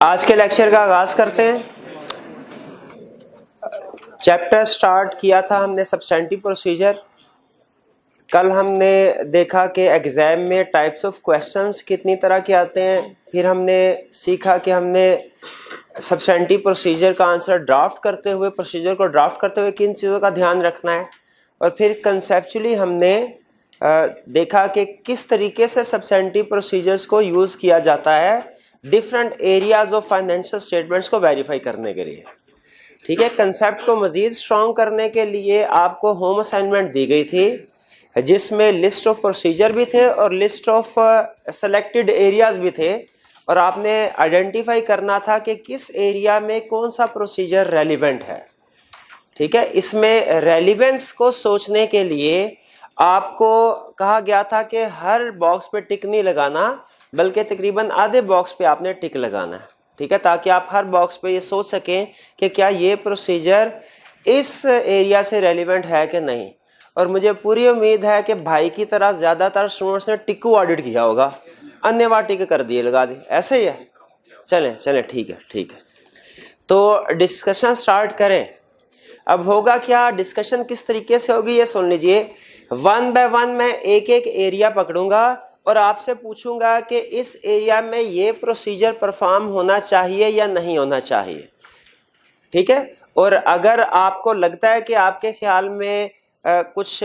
आज के लेक्चर का आगाज करते हैं। चैप्टर स्टार्ट किया था हमने सब्सटेंटिव प्रोसीजर। कल हमने देखा कि एग्जाम में टाइप्स ऑफ क्वेश्चंस कितनी तरह के आते हैं। फिर हमने सीखा कि हमने सब्सटेंटिव प्रोसीजर का आंसर ड्राफ्ट करते हुए, प्रोसीजर को ड्राफ्ट करते हुए किन चीज़ों का ध्यान रखना है। और फिर कंसेप्चुअली हमने देखा कि किस तरीके से सब्सटेंटिव प्रोसीजर्स को यूज़ किया जाता है different areas of financial statements को वेरीफाई करने के लिए। ठीक है, कंसेप्ट को मज़ीद स्ट्रॉन्ग करने के लिए आपको होम असाइनमेंट दी गई थी जिसमें लिस्ट ऑफ प्रोसीजर भी थे और लिस्ट ऑफ सेलेक्टेड एरियाज भी थे, और आपने आइडेंटिफाई करना था कि किस एरिया में कौन सा प्रोसीजर रेलिवेंट है। ठीक है, इसमें रेलिवेंस को सोचने के लिए आपको कहा गया था कि हर बॉक्स पे टिक नहीं लगाना, बल्कि तकरीबन आधे बॉक्स पे आपने टिक लगाना है। ठीक है, ताकि आप हर बॉक्स पे ये सोच सकें कि क्या ये प्रोसीजर इस एरिया से रेलिवेंट है कि नहीं। और मुझे पूरी उम्मीद है कि भाई की तरह ज़्यादातर स्टूडेंट्स ने टिक को ऑडिट किया होगा, अन्यथा टिक कर दिए, लगा दी, ऐसे ही है। चलें चलें, ठीक है ठीक है। तो डिस्कशन स्टार्ट करें। अब होगा क्या, डिस्कशन किस तरीके से होगी ये सुन लीजिए। वन बाय वन मैं एक एक एरिया पकड़ूंगा और आपसे पूछूंगा कि इस एरिया में ये प्रोसीजर परफॉर्म होना चाहिए या नहीं होना चाहिए। ठीक है, और अगर आपको लगता है कि आपके ख्याल में कुछ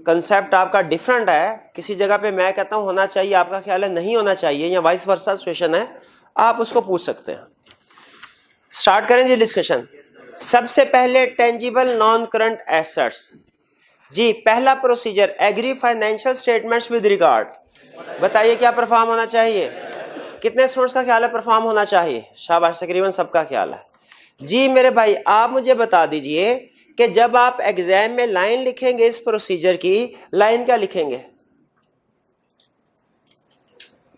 कंसेप्ट आपका डिफरेंट है, किसी जगह पे मैं कहता हूं होना चाहिए, आपका ख्याल है नहीं होना चाहिए, या वाइस वर्सा सिचुएशन है, आप उसको पूछ सकते हैं। स्टार्ट करें जी डिस्कशन। सबसे पहले टेंजिबल नॉन करंट एसेट्स। जी, पहला procedure agree financial statements with regard. बताइए क्या परफॉर्म होना चाहिए। कितने स्टूडेंट्स का ख्याल है परफॉर्म होना चाहिए? शाबाश, तकरीबन सबका ख्याल है। जी मेरे भाई, आप मुझे बता दीजिए कि जब आप एग्जाम में लाइन लिखेंगे इस प्रोसीजर की, लाइन क्या लिखेंगे,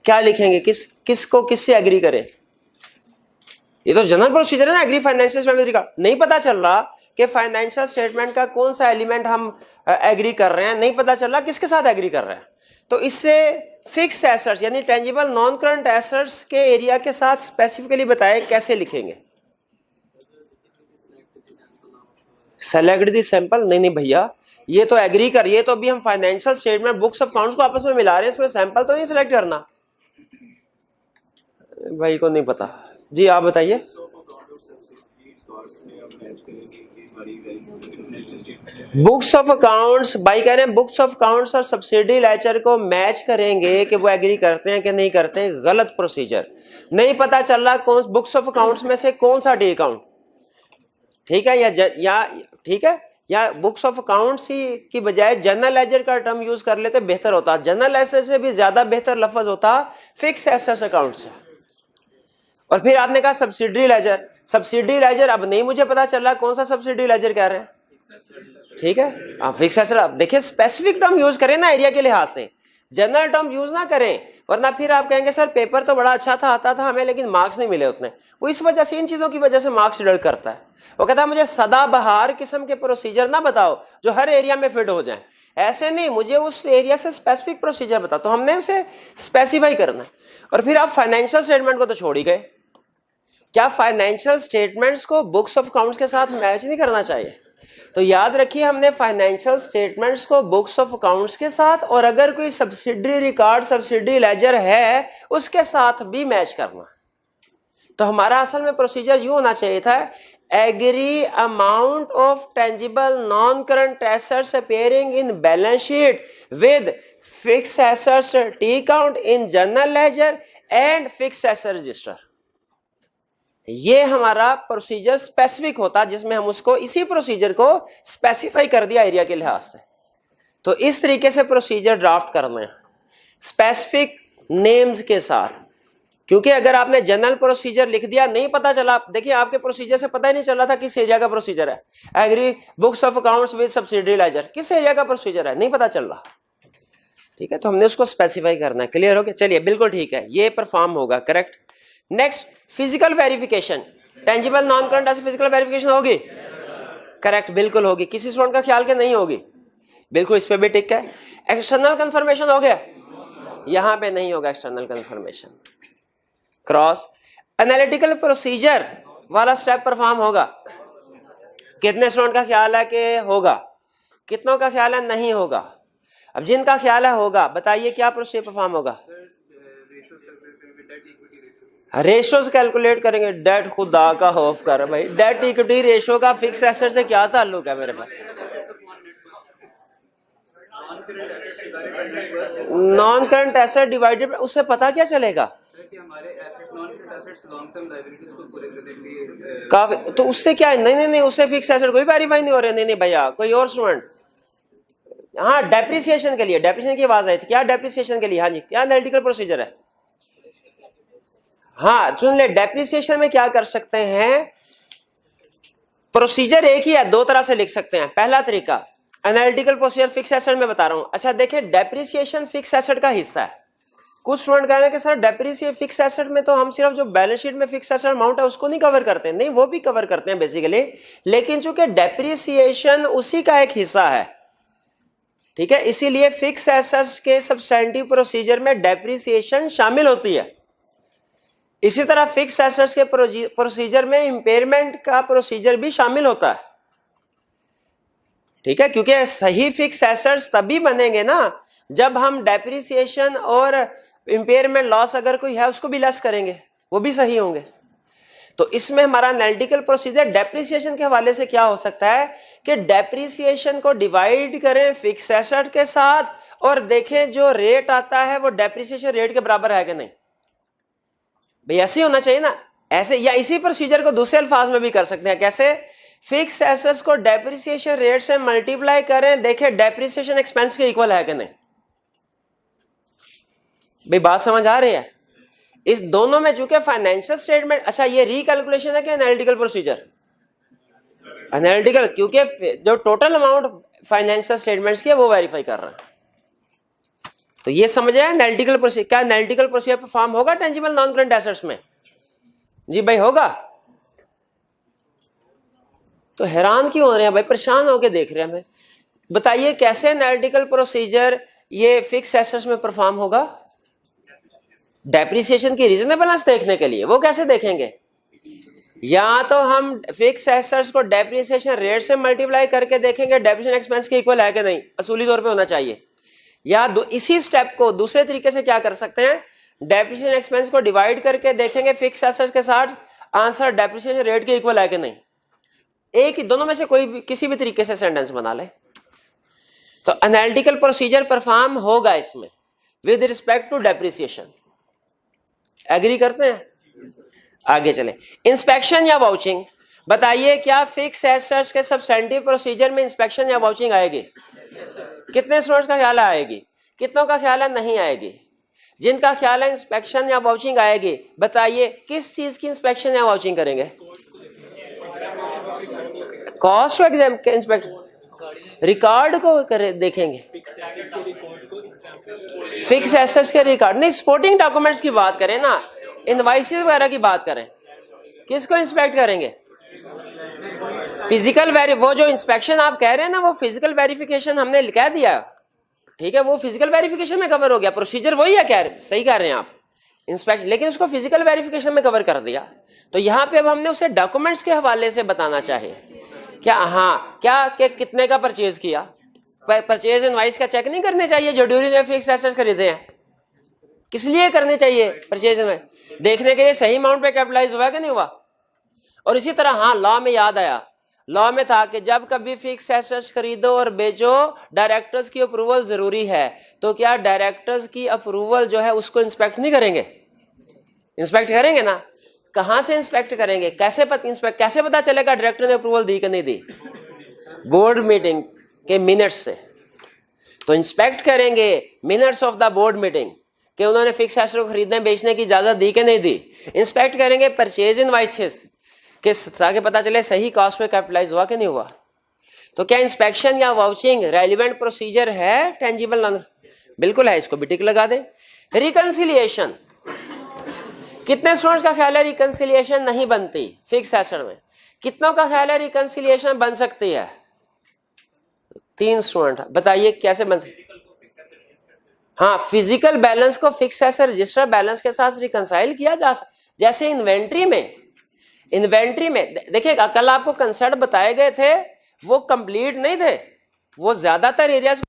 क्या लिखेंगे, किसको किससे एग्री करें? ये तो जनरल प्रोसीजर है ना, agree financial statement with regard. नहीं पता चल रहा कि फाइनेंशियल स्टेटमेंट का कौन सा एलिमेंट हम एग्री कर रहे हैं, नहीं पता चल रहा किसके साथ एग्री कर रहे हैं। तो इससे फिक्स एसेट्स यानी टेंजिबल नॉन करंट एसेट्स के एरिया के साथ स्पेसिफिकली बताए कैसे लिखेंगे। सेलेक्ट दी सैंपल, नहीं भैया, ये तो एग्री कर, ये तो अभी हम financial statement books of accounts को आपस में मिला रहे हैं, इसमें सैंपल तो नहीं सिलेक्ट करना। भाई को नहीं पता। जी आप बताइए। बुक्स ऑफ अकाउंट्स, भाई कह रहे हैं बुक्स ऑफ अकाउंट्स और सब्सिडी लेजर को मैच करेंगे कि वो एग्री करते हैं कि नहीं करते हैं। गलत प्रोसीजर। नहीं पता चल रहा कौन बुक्स ऑफ अकाउंट्स में से कौन सा डी अकाउंट, ठीक है, या ठीक है, या बुक्स ऑफ अकाउंट्स ही की बजाय जनरल लेजर का टर्म यूज कर लेते बेहतर होता। जनरल लेजर से भी ज्यादा बेहतर लफ्ज होता फिक्स एसेट्स अकाउंट से। और फिर आपने कहा सब्सिडी लेजर, सब्सिडी लेजर, अब नहीं मुझे पता चल रहा कौन सा सब्सिडी लेजर कह रहे हैं। ठीक है, आप फिक्स एसेट, आप देखिए स्पेसिफिक टर्म यूज करें ना एरिया के लिहाज से, जनरल टर्म यूज ना करें, वरना फिर आप कहेंगे सर पेपर तो बड़ा अच्छा था, आता था हमें, लेकिन मार्क्स नहीं मिले उतने। वो इस वजह से, इन चीजों की वजह से मार्क्स डर करता है। वो कहता है मुझे सदाबहार किस्म के प्रोसीजर ना बताओ जो हर एरिया में फिट हो जाए, ऐसे नहीं, मुझे उस एरिया से स्पेसिफिक प्रोसीजर बताओ। तो हमने उसे स्पेसिफाई करना है। और फिर आप फाइनेंशियल स्टेटमेंट को तो छोड़ ही गए। क्या फाइनेंशियल स्टेटमेंट्स को बुक्स ऑफ अकाउंट्स के साथ मैच नहीं करना चाहिए? तो याद रखिए, हमने फाइनेंशियल स्टेटमेंट्स को बुक्स ऑफ अकाउंट्स के साथ, और अगर कोई सब्सिडी रिकॉर्ड, सब्सिडी लेजर है, उसके साथ भी मैच करना। तो हमारा असल में प्रोसीजर यूं होना चाहिए था, agree amount of tangible non current assets appearing in balance sheet with fix assets T account in general ledger and fix asset register. ये हमारा प्रोसीजर स्पेसिफिक होता, जिसमें हम उसको, इसी प्रोसीजर को स्पेसिफाई कर दिया एरिया के लिहाज से। तो इस तरीके से प्रोसीजर ड्राफ्ट करना है स्पेसिफिक नेम्स के साथ। क्योंकि अगर आपने जनरल प्रोसीजर लिख दिया, नहीं पता चला, देखिए आपके प्रोसीजर से पता ही नहीं चल रहा था किस एरिया का प्रोसीजर है। Agree books of accounts with subsidy ledger, किस एरिया का प्रोसीजर है, नहीं पता चल रहा। ठीक है, तो हमने उसको स्पेसिफाई करना है। क्लियर हो गया? चलिए, बिल्कुल ठीक है, ये परफॉर्म होगा, correct. Next, physical verification. Tangible non current ऐसे फिजिकल वेरिफिकेशन होगी? करेक्ट, बिल्कुल होगी। किसी स्टूडेंट का ख्याल के नहीं होगी? बिल्कुल, इस पे भी टिक है। एक्सटर्नल कंफर्मेशन हो गया? यहां पे नहीं होगा external confirmation, cross. Analytical procedure वाला स्टेप परफॉर्म होगा? कितने स्टूडेंट का ख्याल है कि होगा? कितनों का ख्याल है नहीं होगा? अब जिनका ख्याल है होगा, बताइए क्या प्रोसीजर परफॉर्म होगा? रेशोज कैलकुलेट करेंगे। डेट खुदा का खौफ कर भाई, डेट इक्विटी रेशो का फिक्स एसेट से क्या ताल्लुक है मेरे पास? नॉन करंट एसेट डिवाइडेड, उससे पता क्या चलेगा कि हमारे asset non current assets long term liabilities को पूरे करने के लिए काफी, तो उससे क्या है? नहीं, उससे फिक्स एसेट कोई वेरीफाई नहीं हो रहे। नहीं भैया, कोई और स्टूडेंट। हाँ, डेप्रिसिएशन के लिए, डेप्रिसिएशन की आवाज आई थी। क्या डेप्रिसिएशन के लिए? हाँ जी, क्या एनालिटिकल प्रोसीजर है? हाँ सुन ले, डेप्रिसिएशन में क्या कर सकते हैं? प्रोसीजर एक ही है, दो तरह से लिख सकते हैं। पहला तरीका एनालिटिकल प्रोसीजर फिक्स एसेट में बता रहा हूं। अच्छा देखिए, डेप्रिसिएशन फिक्स एसेट का हिस्सा है। कुछ स्टूडेंट कह रहे हैं कि सर डेप्रिसिएशन फिक्स एसेट में तो हम सिर्फ जो बैलेंस शीट में फिक्स एसेट अमाउंट है उसको नहीं कवर करते हैं। नहीं, वो भी कवर करते हैं बेसिकली, लेकिन चूंकि डेप्रिसिएशन उसी का एक हिस्सा है, ठीक है, इसीलिए फिक्स एसेट्स के सब्सटेंटिव प्रोसीजर में डेप्रिसिएशन शामिल होती है। इसी तरह फिक्स एसेट्स के प्रोसीजर में इंपेयरमेंट का प्रोसीजर भी शामिल होता है, ठीक है, क्योंकि सही फिक्स एसेट्स तभी बनेंगे ना जब हम डेप्रिसिएशन और इंपेयरमेंट लॉस अगर कोई है उसको भी लेस करेंगे, वो भी सही होंगे। तो इसमें हमारा एनालिटिकल प्रोसीजर डेप्रिसिएशन के हवाले से क्या हो सकता है कि डेप्रिसिएशन को डिवाइड करें फिक्स एसेट के साथ और देखें जो रेट आता है वो डेप्रिसिएशन रेट के बराबर है कि नहीं। भाई ऐसे ही होना चाहिए ना, ऐसे। या इसी प्रोसीजर को दूसरे अल्फाज में भी कर सकते हैं। कैसे? फिक्स एसेट्स को डेप्रिसिएशन रेट से मल्टीप्लाई करें, देखें डेप्रिसिएशन एक्सपेंस के इक्वल है कि नहीं। भाई बात समझ आ रही है? इस दोनों में चूंकि फाइनेंशियल स्टेटमेंट, अच्छा ये रिकैलकुलेशन है कि एनालिटिकल प्रोसीजर? एनालिटिकल, क्योंकि जो टोटल अमाउंट फाइनेंशियल स्टेटमेंट्स की है वो वेरीफाई कर रहा है। तो ये समझ आया एनालिटिकल प्रोसीजर। क्या एनालिटिकल प्रोसीजर परफॉर्म होगा टेंजिबल नॉन करंट एसेट्स में? जी भाई होगा। तो हैरान क्यों हो रहे हैं भाई, परेशान होके देख रहे हैं हमें। बताइए कैसे एनालिटिकल प्रोसीजर ये फिक्स एसेट्स में परफॉर्म होगा? डेप्रिसिएशन की रीजनेबलनेस देखने के लिए। वो कैसे देखेंगे? या तो हम फिक्स एसेट्स को डेप्रिसिएशन रेट से मल्टीप्लाई करके देखेंगे डेप्रिसिएशन एक्सपेंस के इक्वल है कि नहीं, असूली तौर पे होना चाहिए। या इसी स्टेप को दूसरे तरीके से क्या कर सकते हैं, डेप्रिसिएशन एक्सपेंस को डिवाइड करके देखेंगे फिक्स एसेट्स के साथ, आंसर डेप्रिसिएशन रेट के इक्वल है कि नहीं। एक ही, दोनों में से कोई भी, किसी भी तरीके से सेंटेंस बना ले। तो एनालिटिकल प्रोसीजर परफॉर्म होगा इसमें with respect to depreciation. Agree करते हैं? आगे चले। इंस्पेक्शन या वाउचिंग, बताइए क्या फिक्स एसेट्स के सब्सटेंटिव प्रोसीजर में इंस्पेक्शन या वाउचिंग आएगी? कितने स्टूडेंट्स का ख्याल है आएगी? कितनों का ख्याल है नहीं आएगी? जिनका ख्याल है इंस्पेक्शन या वाउचिंग आएगी, बताइए किस चीज की इंस्पेक्शन या वाउचिंग करेंगे? कॉस्ट ऑफ एग्जाम के इंस्पेक्ट, रिकॉर्ड को देखेंगे। फिक्स एसेट्स के रिकॉर्ड नहीं, सपोर्टिंग डॉक्यूमेंट्स की बात करें ना, इनवॉइसेस वगैरह की बात करें, किसको इंस्पेक्ट करेंगे? फिजिकल वो जो इंस्पेक्शन आप कह रहे हैं ना, वो फिजिकल वेरिफिकेशन हमने कह दिया, ठीक है, वो फिजिकल वेरिफिकेशन में कवर हो गया। प्रोसीजर वही है, सही कह रहे हैं आप, इंस्पेक्शन, लेकिन उसको फिजिकल वेरिफिकेशन में कवर कर दिया। तो यहाँ पे अब हमने उसे डॉक्यूमेंट्स के हवाले से बताना चाहिए क्या? हाँ, क्या कि कितने का परचेज किया, परचेज इनवॉइस का चेक नहीं करने चाहिए जो ड्यूरिंग ने फिक्स एसेट्स खरीदे हैं? किस लिए करने चाहिए परचेज में? देखने के लिए सही अमाउंट पे कैपिटलाइज हुआ कि नहीं हुआ। और इसी तरह हाँ, लॉ में याद आया, लॉ में था कि जब कभी फिक्स एसेट्स खरीदो और बेचो डायरेक्टर्स की अप्रूवल जरूरी है। तो क्या डायरेक्टर्स की अप्रूवल जो है उसको इंस्पेक्ट नहीं करेंगे? इंस्पेक्ट करेंगे ना। कहां से इंस्पेक्ट करेंगे? कैसे पता चलेगा डायरेक्टर ने अप्रूवल दी कि नहीं दी? बोर्ड मीटिंग के मिनट्स से। तो इंस्पेक्ट करेंगे minutes of the board meeting कि उन्होंने फिक्स एसेट को खरीदने बेचने की इजाजत दी कि नहीं दी। इंस्पेक्ट करेंगे परचेज इनवॉइसेस कि ताकि पता चले सही कॉस्ट पे कैपिटलाइज हुआ कि नहीं हुआ। तो क्या इंस्पेक्शन या वाउचिंग रेलिवेंट प्रोसीजर है टेंजिबल नॉन? बिल्कुल है, इसको भी टिक लगा दें। रिकंसिलिएशन, कितने स्टूडेंट्स का ख्याल है रिकंसिलिएशन नहीं बनती फिक्स एसेट में? कितनों का ख्याल है रिकंसिलिएशन बन सकती है? 3 स्टूडेंट, बताइए कैसे बन सकती? हाँ, फिजिकल बैलेंस को फिक्स एसेट रजिस्टर बैलेंस के साथ रिकंसाइल किया जा सकता। जैसे इन्वेंट्री में देखिएगा, कल आपको कंसेप्ट बताए गए थे, वो कंप्लीट नहीं थे, वो ज्यादातर एरियाज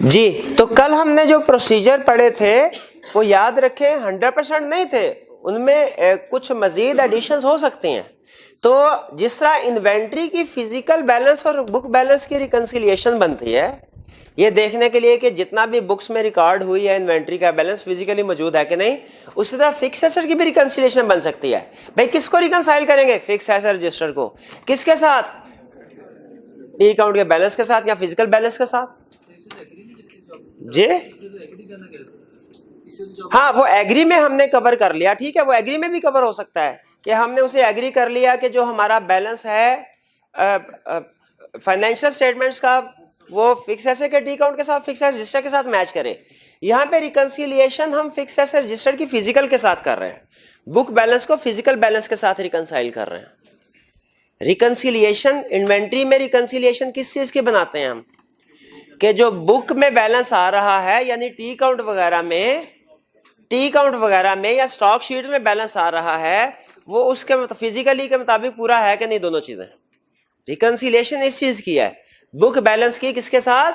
जी। तो कल हमने जो प्रोसीजर पढ़े थे वो याद रखें 100% नहीं थे, उनमें कुछ मजीद एडिशंस हो सकती हैं। तो जिस तरह इन्वेंट्री की फिजिकल बैलेंस और बुक बैलेंस की रिकंसिलिएशन बनती है, ये देखने के लिए कि जितना भी बुक्स में रिकॉर्ड हुई है इन्वेंट्री का बैलेंस फिजिकली मौजूद है कि नहीं, उसी तरह फिक्स एसेट की भी रिकंसिलिएशन बन सकती है। भाई किसको रिकंसाइल करेंगे? फिक्स एसेट रजिस्टर को। किसके साथ? टी अकाउंट के बैलेंस के साथ या फिजिकल बैलेंस के साथ? जी हाँ, वो एग्री में हमने कवर कर लिया, ठीक है, वो एग्री में भी कवर हो सकता है कि हमने उसे एग्री कर लिया कि जो हमारा बैलेंस है फाइनेंशियल स्टेटमेंट्स का, वो फिक्स एसेट के टी अकाउंट के साथ, फिक्स एसेट रजिस्टर के साथ मैच करे। यहाँ पे रिकंसिलिएशन हम फिक्स एसेट रजिस्टर की फिजिकल के साथ कर रहे हैं, बुक बैलेंस को फिजिकल बैलेंस के साथ रिकंसाइल कर रहे हैं। रिकंसिलिएशन इन्वेंट्री में रिकंसिलिएशन किस चीज की बनाते हैं हम? कि जो बुक में बैलेंस आ रहा है, यानी टी अकाउंट वगैरह में या स्टॉक शीट में बैलेंस आ रहा है, वो उसके फिजिकली के मुताबिक पूरा है कि नहीं, दोनों चीजें। रिकंसिलिएशन इस चीज की है, बुक बैलेंस की किसके साथ?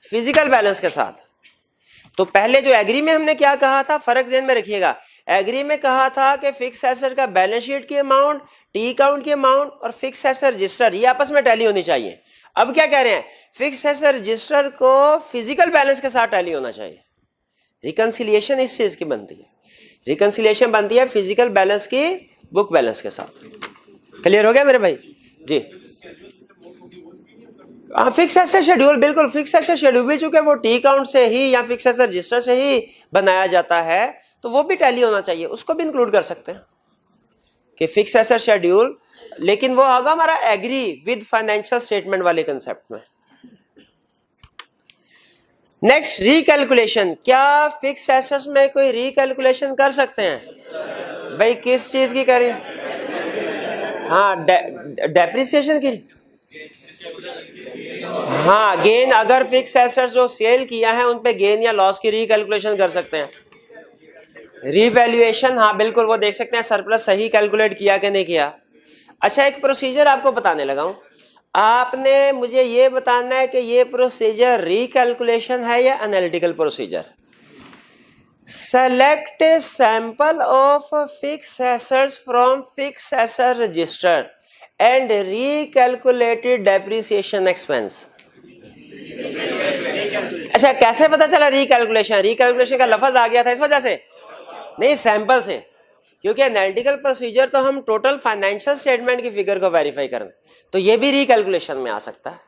फिजिकल बैलेंस के साथ। तो पहले जो एग्री में हमने क्या कहा था, फर्क ज़हन में रखिएगा। एग्री में कहा था कि फिक्स एसेट का बैलेंस शीट की अमाउंट, टी अकाउंट की अमाउंट और फिक्स एसेट रजिस्टर ये आपस में टैली होनी चाहिए। अब क्या कह रहे हैं? फिक्स एसेट रजिस्टर को फिजिकल बैलेंस के साथ टैली होना चाहिए। रिकंसिलिएशन इस चीज की बनती है, रिकंसिलिएशन बनती है फिजिकल बैलेंस की बुक बैलेंस के साथ। क्लियर हो गया मेरे भाई? जी हाँ, फिक्स एसेट शेड्यूल, बिल्कुल फिक्स एसेट शेड्यूल भी, चूंकि वो टी अकाउंट से ही या फिक्स एसेट रजिस्टर से ही बनाया जाता है, तो वो भी टैली होना चाहिए, उसको भी इंक्लूड कर सकते हैं कि फिक्स एसेट शेड्यूल, लेकिन वो आगा हमारा एग्री विद फाइनेंशियल स्टेटमेंट वाले कंसेप्ट में। Next, recalculation. क्या फिक्स एसेट्स में कोई रिकैलकुलेशन कर सकते हैं? भाई किस चीज की करें? हाँ, डेप्रिसिएशन की। हाँ, गेन, अगर फिक्स एसेट्स जो सेल किया है उन पे गेन या लॉस की रिकैलकुलेशन कर सकते हैं। रिवैल्यूएशन, हाँ बिल्कुल, वो देख सकते हैं सरप्लस सही कैलकुलेट किया कि नहीं किया। अच्छा, एक प्रोसीजर आपको बताने लगा हूं, आपने मुझे ये बताना है कि ये प्रोसीजर रिकैलकुलेशन है या analytical procedure. Select a sample of fix assets from fix asset register and recalculated depreciation expense. अच्छा, कैसे पता चला रिकैलकुलेशन? रिकैलकुलेशन का लफ्ज आ गया था इस वजह से नहीं, सैंपल से, क्योंकि एनालिटिकल प्रोसीजर तो हम टोटल फाइनेंशियल स्टेटमेंट की फिगर को वेरीफाई करें, तो ये भी रिकैलकुलेशन में आ सकता है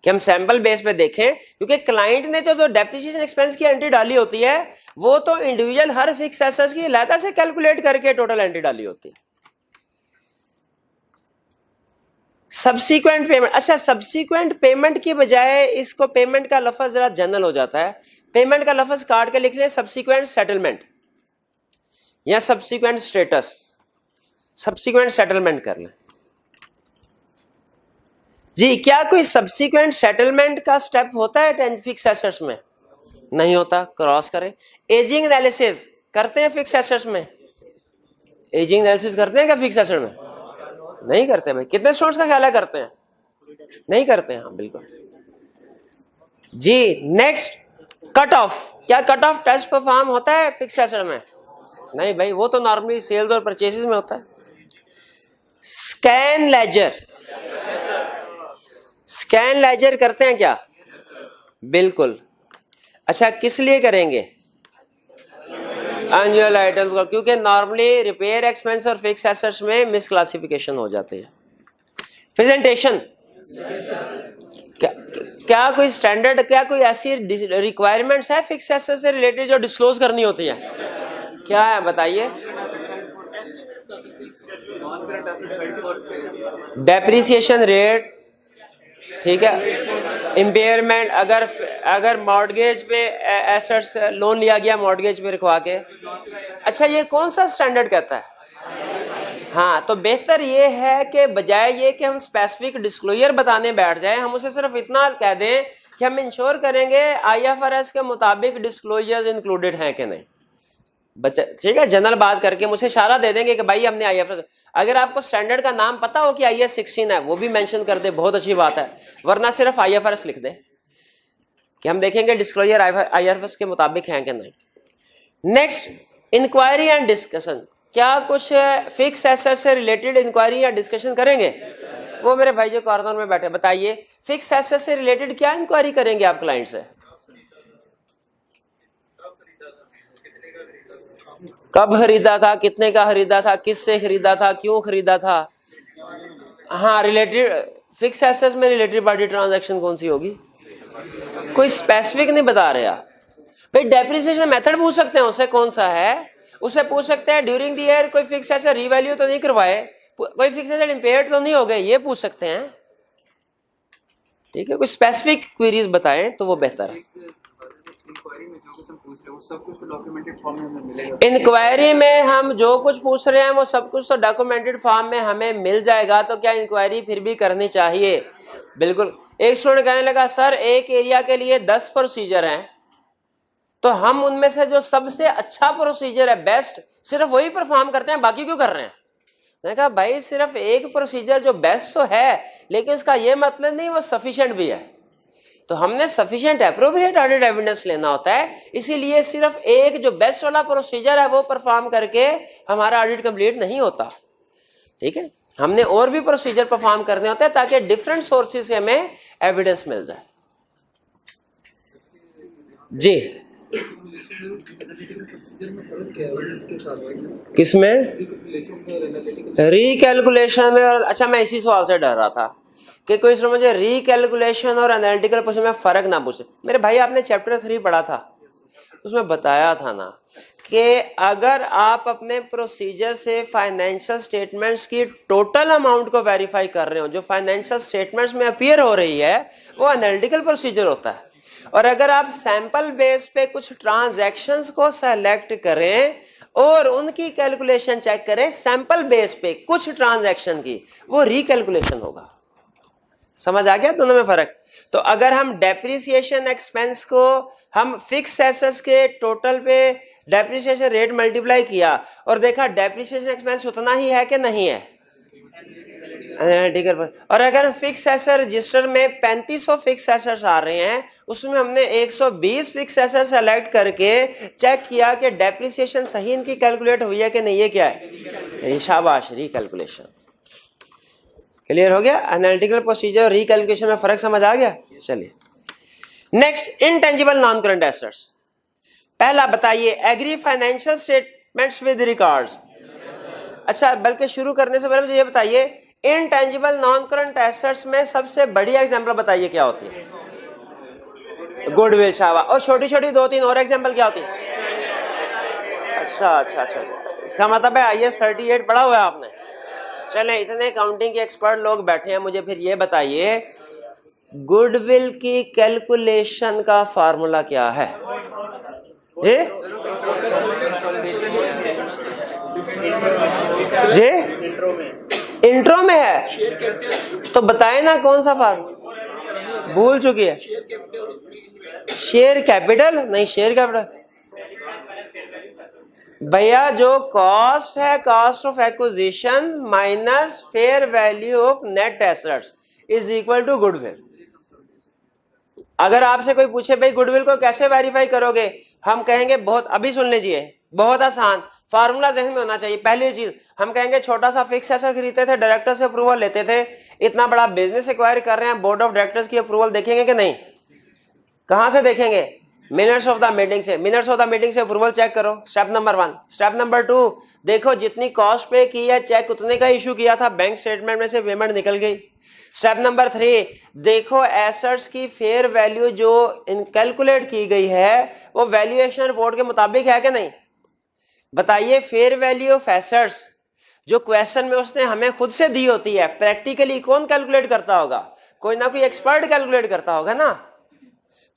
कि हम सैंपल बेस पे देखें, क्योंकि क्लाइंट ने जो डेप्रिसिएशन एक्सपेंस की एंट्री डाली होती है वो तो इंडिविजुअल हर फिक्स एसेट्स की अलग से कैलकुलेट करके टोटल एंट्री डाली होती है। सब्सीक्वेंट पेमेंट, अच्छा सब्सीक्वेंट पेमेंट की बजाय इसको पेमेंट का लफ्ज जरा जनरल हो जाता है, पेमेंट का लफ्ज काट के लिख लें सब्सीक्वेंट सेटलमेंट या सब्सीक्वेंट स्टेटस, सब्सीक्वेंट सेटलमेंट कर लें। जी, क्या कोई सब्सीक्वेंट सेटलमेंट का स्टेप होता है फिक्स एसेट्स में? नहीं होता, क्रॉस करें। एजिंग एनालिसिस करते हैं फिक्स एसेट्स में? एजिंग एनालिसिस करते हैं क्या फिक्स एसेट में? नहीं करते भाई। कितने स्टूडेंट्स का ख्याल है करते हैं? नहीं करते हैं, हाँ बिल्कुल जी। Next, cut off. क्या कट ऑफ टेस्ट परफॉर्म होता है फिक्स एसेट में? नहीं भाई, वो तो नॉर्मली सेल्स और परचेसेस में होता है। स्कैन लेजर, स्कैन लेजर करते हैं क्या? बिल्कुल। अच्छा, किस लिए करेंगे? अनयूजुअल आइटम का, क्योंकि नॉर्मली रिपेयर एक्सपेंस और फिक्स एसेट्स में मिसक्लासिफिकेशन हो जाती है। प्रेजेंटेशन, क्या क्या कोई स्टैंडर्ड, क्या कोई ऐसी रिक्वायरमेंट्स है फिक्स एसेट से रिलेटेड जो डिस्क्लोज करनी होती है? क्या है बताइए? डेप्रिसिएशन रेट, ठीक है, इम्पेयरमेंट, अगर मॉर्गेज पे एसेट्स लोन लिया गया मॉर्गेज पे रखवा के। अच्छा, ये कौन सा स्टैंडर्ड कहता है? हाँ, तो बेहतर ये है कि बजाय ये कि हम स्पेसिफिक डिस्क्लोजर बताने बैठ जाए, हम उसे सिर्फ इतना कह दें कि हम इंश्योर करेंगे आईएफआरएस के मुताबिक डिस्क्लोजर्स इंक्लूडेड हैं कि नहीं। बच्चा ठीक है, जनरल बात करके मुझे इशारा दे देंगे कि भाई हमने आईएफआरएस, अगर आपको स्टैंडर्ड का नाम पता हो कि आईएस 16 है वो भी मेंशन कर दे, बहुत अच्छी बात है, वरना सिर्फ आईएफआरएस लिख दे कि हम देखेंगे डिस्क्लोजर आईएफआरएस के मुताबिक हैं कि नहीं। Next, inquiry and discussion. क्या कुछ फिक्स एसेट से रिलेटेड इंक्वायरी या डिस्कशन करेंगे? वो मेरे भाई जो कॉर्नर में बैठे, बताइए फिक्स एसेट से रिलेटेड क्या इंक्वायरी करेंगे आप क्लाइंट से? कब खरीदा था, कितने का खरीदा था, किससे खरीदा था, क्यों खरीदा था। हाँ, रिलेटेड फिक्स एसेट्स में रिलेटेड पार्टी ट्रांजैक्शन कौन सी होगी? कोई स्पेसिफिक नहीं बता रहे आप। भाई डेप्रिसिएशन मेथड पूछ सकते हैं उससे, कौन सा है उससे पूछ सकते हैं। ड्यूरिंग द ईयर कोई फिक्स एसेट रीवैल्यू तो नहीं करवाए, कोई फिक्स एसेट इंपेयर्ड तो नहीं हो गए, ये पूछ सकते हैं। ठीक है, कोई स्पेसिफिक क्वेरीज बताएं तो वो बेहतर है। इंक्वायरी में हम जो कुछ पूछ रहे हैं वो सब कुछ तो डॉक्यूमेंटेड फॉर्म में हमें मिल जाएगा, तो क्या इंक्वायरी फिर भी करनी चाहिए? बिल्कुल। एक स्टूडेंट कहने लगा सर एक एरिया के लिए 10 प्रोसीजर हैं, तो हम उनमें से जो सबसे अच्छा प्रोसीजर है, बेस्ट, सिर्फ वही परफॉर्म करते हैं, बाकी क्यों कर रहे हैं? मैंने कहा भाई सिर्फ एक प्रोसीजर जो बेस्ट तो है, लेकिन उसका ये मतलब नहीं वो सफिशिएंट भी है। तो हमने सफिशिएंट एप्रोप्रिएट ऑडिट एविडेंस लेना होता है, इसीलिए सिर्फ एक जो बेस्ट वाला प्रोसीजर है वो परफॉर्म करके हमारा ऑडिट कंप्लीट नहीं होता। ठीक है, हमने और भी प्रोसीजर परफॉर्म करने होते हैं ताकि डिफरेंट सोर्सेज से हमें एविडेंस मिल जाए। जी, किसमें? रिकैलकुलेशन में। और अच्छा, मैं इसी सवाल से डर रहा था कि कोई इसमें मुझे रिकैलकुलेशन और एनालिटिकल प्रोसीजर में फर्क ना पूछे। मेरे भाई आपने चैप्टर 3 पढ़ा था, उसमें बताया था ना कि अगर आप अपने प्रोसीजर से फाइनेंशियल स्टेटमेंट्स की टोटल अमाउंट को वेरीफाई कर रहे हो, जो फाइनेंशियल स्टेटमेंट्स में अपीयर हो रही है वो एनालिटिकल प्रोसीजर होता है। और अगर आप सैंपल बेस पे कुछ ट्रांजैक्शंस को सेलेक्ट करें और उनकी कैलकुलेशन चेक करें सैंपल बेस पे कुछ ट्रांजैक्शन की, वो रिकैलकुलेशन होगा। समझ आ गया दोनों में फर्क? तो अगर हम डेप्रिसिएशन एक्सपेंस को हम फिक्स एसेट्स के टोटल पे डेप्रिसिएशन रेट मल्टीप्लाई किया और देखा डेप्रिसिएशन एक्सपेंस उतना ही है कि नहीं है, ठीक है। और अगर हम फिक्स एसेट रजिस्टर में 3500 फिक्स एसेट्स आ रहे हैं, उसमें हमने 120 फिक्स एसेट सेलेक्ट करके चेक किया कि डेप्रिसिएशन सही इनकी कैलकुलेट हुई है कि नहीं, ये क्या है? शाबाश, रिकैलकुलेशन। क्लियर हो गया? एनालिटिकल प्रोसीजर और रिकैलकुलेशन में फर्क समझ आ गया? चलिए next, intangible non current assets. पहला बताइए, agree financial statements with records. अच्छा, बल्कि शुरू करने से पहले मुझे ये बताइए, इनटेंजिबल नॉन करंट एसेट्स में सबसे बढ़िया एग्जांपल बताइए क्या होती है? गुडविल, शाबाश। और छोटी छोटी 2-3 और एग्जांपल क्या होती है? अच्छा, इसका मतलब है IAS 38 पढ़ा हुआ है आपने। चलें, इतने अकाउंटिंग के एक्सपर्ट लोग बैठे हैं, मुझे फिर ये बताइए गुडविल की कैलकुलेशन का फार्मूला क्या है? जी जी, इंट्रो में है तो बताए ना कौन सा फार्मूला? भूल चुकी है। शेयर कैपिटल नहीं, शेयर कैपिटल भैया जो कॉस्ट है, cost of acquisition minus fair value of net assets is equal to goodwill. अगर आपसे कोई पूछे भाई गुडविल को कैसे वेरीफाई करोगे, हम कहेंगे बहुत, अभी सुन लीजिए, बहुत आसान फार्मूला ज़हन में होना चाहिए। पहली चीज हम कहेंगे छोटा सा फिक्स एसेट खरीदते थे, डायरेक्टर से अप्रूवल लेते थे। इतना बड़ा बिजनेस एक्वायर कर रहे हैं, बोर्ड ऑफ डायरेक्टर्स की अप्रूवल देखेंगे कि नहीं? कहां से देखेंगे? मिनट्स ऑफ द मीटिंग से। मिनट्स ऑफ द मीटिंग से अप्रूवल चेक करो, स्टेप नंबर 1। स्टेप नंबर 2, देखो जितनी कॉस्ट पे की है चेक उतने का इशू किया था, बैंक स्टेटमेंट में से पेमेंट निकल गई। स्टेप नंबर 3, देखो एसेट्स की फेयर वैल्यू जो कैलकुलेट की गई है वो वैल्यूएशन रिपोर्ट के मुताबिक है कि नहीं। बताइए, फेयर वैल्यू ऑफ एसेट्स जो क्वेश्चन में उसने हमें खुद से दी होती है, प्रैक्टिकली कौन कैलकुलेट करता होगा? कोई ना कोई एक्सपर्ट कैलकुलेट करता होगा ना।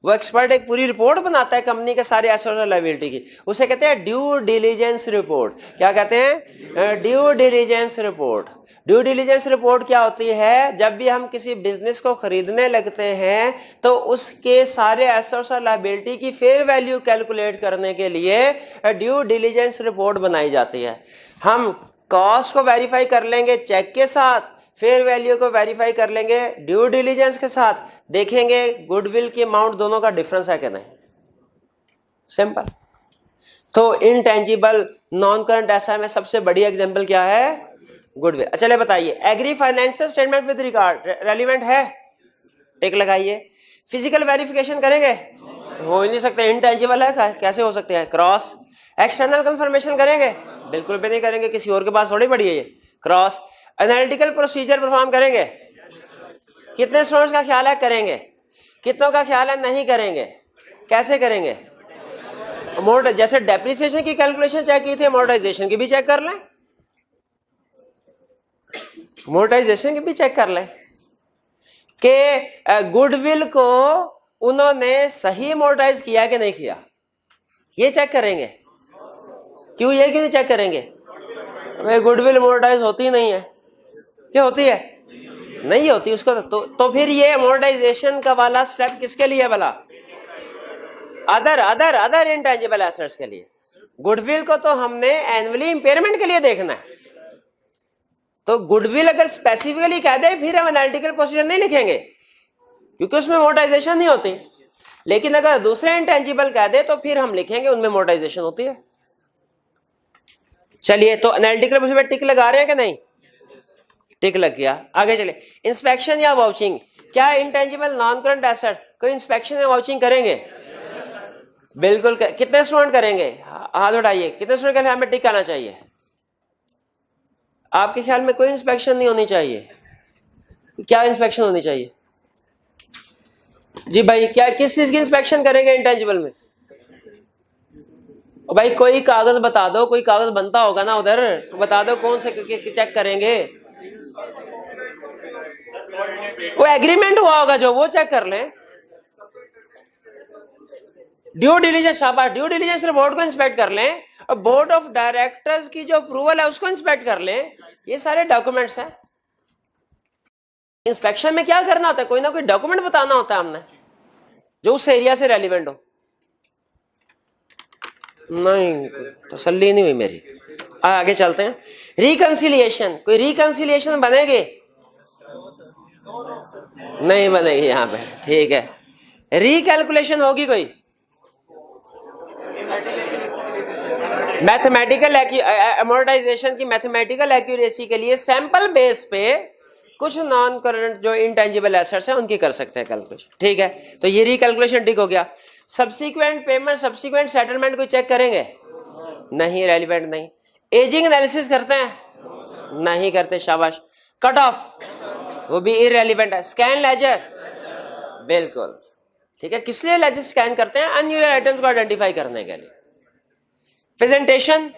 वो एक्सपर्ट एक पूरी रिपोर्ट बनाता है कंपनी के सारे एसेट्स और लायबिलिटी की, उसे कहते हैं ड्यू डिलिजेंस रिपोर्ट। क्या कहते हैं? Due diligence report. Due diligence report क्या होती है? जब भी हम किसी बिजनेस को खरीदने लगते हैं तो उसके सारे एसेट्स और लायबिलिटी की फेयर वैल्यू कैलकुलेट करने के लिए ड्यू डिलिजेंस रिपोर्ट बनाई जाती है। हम कॉस्ट को वेरीफाई कर लेंगे चेक के साथ, फेयर वैल्यू को वेरीफाई कर लेंगे ड्यू डिलिजेंस के साथ, देखेंगे गुडविल की अमाउंट दोनों का डिफरेंस है कि नहीं। सिंपल। तो इनटेंजिबल नॉन करंट एसेट में सबसे बड़ी एग्जांपल क्या है? गुडविल। चलिए बताइए, agree financial statement with regard relevant है? टिक लगाइए। फिजिकल वेरिफिकेशन करेंगे? हो ही नहीं सकते, इनटेंजिबल है, कैसे हो सकते हैं? क्रॉस। एक्सटर्नल कंफर्मेशन करेंगे? बिल्कुल भी नहीं करेंगे, किसी और के पास थोड़ी पड़ी है ये। क्रॉस। एनालिटिकल प्रोसीजर परफॉर्म करेंगे? कितने स्टूडेंट्स का ख्याल है करेंगे? कितनों का ख्याल है नहीं करेंगे? कैसे करेंगे? जैसे डेप्रिसिएशन की कैलकुलेशन चेक की थी, अमोर्टाइजेशन की भी चेक कर लें, अमोर्टाइजेशन की भी चेक कर लें कि गुडविल को उन्होंने सही अमोर्टाइज किया कि नहीं किया, ये चेक करेंगे। क्यों, ये क्यों नहीं चेक करेंगे? गुडविल अमोर्टाइज होती नहीं है। क्या होती है? नहीं होती उसको। तो फिर ये अमोर्टाइजेशन का वाला स्टेप किसके लिए भला? अदर इंटेंजिबल एसेट्स के लिए। गुडविल को तो हमने एनुअली इंपेयरमेंट के लिए देखना है। तो गुडविल अगर स्पेसिफिकली कह दे फिर हम एनालिटिकल प्रोसीजर नहीं लिखेंगे क्योंकि उसमें अमोर्टाइजेशन नहीं होती। लेकिन अगर दूसरे इंटेंजिबल कह दे तो फिर हम लिखेंगे उनमें अमोर्टाइजेशन होती है। चलिए, तो एनालिटिकल प्रोसीजर टिक लगा रहे हैं कि नहीं? टिक लग गया। आगे चले। इंस्पेक्शन या वाउचिंग, क्या इंटेंजिबल नॉन करंट एसेट कोई इंस्पेक्शन या वाउचिंग करेंगे? बिल्कुल। कितने स्टूडेंट करेंगे? हाथ उठाइए। कितने स्टूडेंट के हमें टिक आना चाहिए? आपके ख्याल में कोई इंस्पेक्शन नहीं होनी चाहिए? क्या इंस्पेक्शन होनी चाहिए? जी भाई, क्या किस चीज की इंस्पेक्शन करेंगे इंटेंजिबल में? भाई कोई कागज बता दो, कोई कागज बनता होगा ना उधर, तो बता दो कौन से चेक करेंगे। वो एग्रीमेंट हुआ होगा जो, वो चेक कर लें। ड्यू डिलिजेंस, शाबाश, ड्यू डिलिजेंस रिपोर्ट को इंस्पेक्ट कर लें और बोर्ड ऑफ डायरेक्टर्स की जो अप्रूवल है उसको इंस्पेक्ट कर लें। ये सारे डॉक्यूमेंट्स हैं। इंस्पेक्शन में क्या करना होता है? कोई ना कोई डॉक्यूमेंट बताना होता है हमने जो उस एरिया से रेलिवेंट हो। नहीं, तसल्ली नहीं हुई मेरी। आगे चलते हैं। रिकंसिलिएशन, कोई रिकंसिलिएशन बनेगी? नहीं बनेगी यहाँ पे। ठीक है। रिकैलकुलेशन होगी कोई? मैथमेटिकल अमोर्टाइजेशन की मैथमेटिकल एक्यूरेसी के लिए सैंपल बेस पे कुछ नॉन करंट जो इंटेंजिबल एसेट्स हैं उनकी कर सकते हैं कैलकुलेशन। ठीक है, तो ये रिकैलकुलेशन ठीक हो गया। सब्सिक्वेंट पेमेंट, सब्सिक्वेंट सेटलमेंट को चेक करेंगे? नहीं, रेलिवेंट नहीं। एजिंग एनालिसिस करते हैं? नहीं करते, शाबाश। कट ऑफ, वो भी इररेलेवेंट है। स्कैन लेजर, बिल्कुल ठीक है। किस लिए लेजर स्कैन करते हैं? अनयूजुअल आइटम्स को आइडेंटिफाई करने के लिए। प्रेजेंटेशन,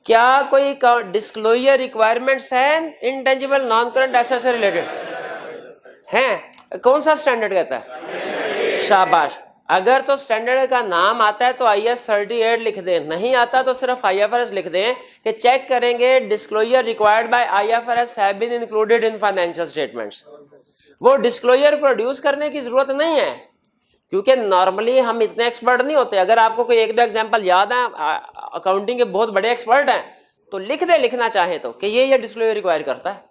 क्या कोई डिस्क्लोजर रिक्वायरमेंट्स हैं इंटेंजिबल नॉन करंट एसेट से रिलेटेड? हैं? कौन सा स्टैंडर्ड कहता है? शाबाश। अगर तो स्टैंडर्ड का नाम आता है तो IS 38 लिख दें, नहीं आता तो सिर्फ IFRS लिख दें कि चेक करेंगे disclosure required by IFRS have been included in financial statements. वो डिस्क्लोजर प्रोड्यूस करने की जरूरत नहीं है क्योंकि नॉर्मली हम इतने एक्सपर्ट नहीं होते। अगर आपको कोई एक दो एग्जांपल याद है, अकाउंटिंग के बहुत बड़े एक्सपर्ट हैं, तो लिख दे, लिखना चाहे तो, कि ये डिस्क्लोजर रिक्वायर करता है।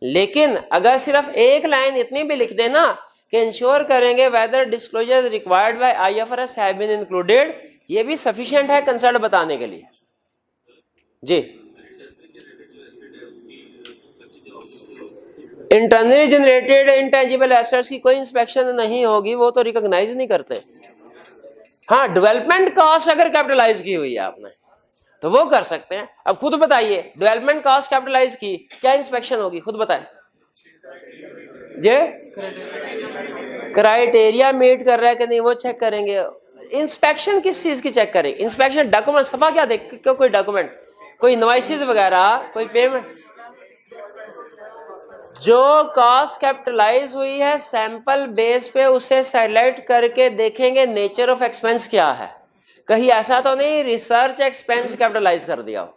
लेकिन अगर सिर्फ एक लाइन इतनी भी लिख देना कि इंश्योर करेंगे whether disclosure required by IFRS have been included, ये भी सफिशिएंट है कंसर्न बताने के लिए। जी, इंटरनली जनरेटेड इंटेंजिबल एसेट्स की कोई इंस्पेक्शन नहीं होगी, वो तो रिकॉग्नाइज नहीं करते। हाँ, डेवलपमेंट कॉस्ट अगर कैपिटलाइज की हुई है आपने, तो वो कर सकते हैं। अब खुद बताइए, डेवलपमेंट कॉस्ट कैपिटलाइज की, क्या इंस्पेक्शन होगी, खुद बताएं जे। क्राइटेरिया मीट कर रहा है कि नहीं वो चेक करेंगे। इंस्पेक्शन किस चीज की चेक करें? इंस्पेक्शन डॉक्यूमेंट, सफा क्या देख, क्यों कोई डॉक्यूमेंट, कोई इनवॉइसेस वगैरह, कोई पेमेंट। जो कॉस्ट कैपिटलाइज हुई है सैंपल बेस पे उसे सेलेक्ट करके देखेंगे नेचर ऑफ एक्सपेंस क्या है। कहीं ऐसा तो नहीं रिसर्च एक्सपेंस कैपिटलाइज कर दिया हो,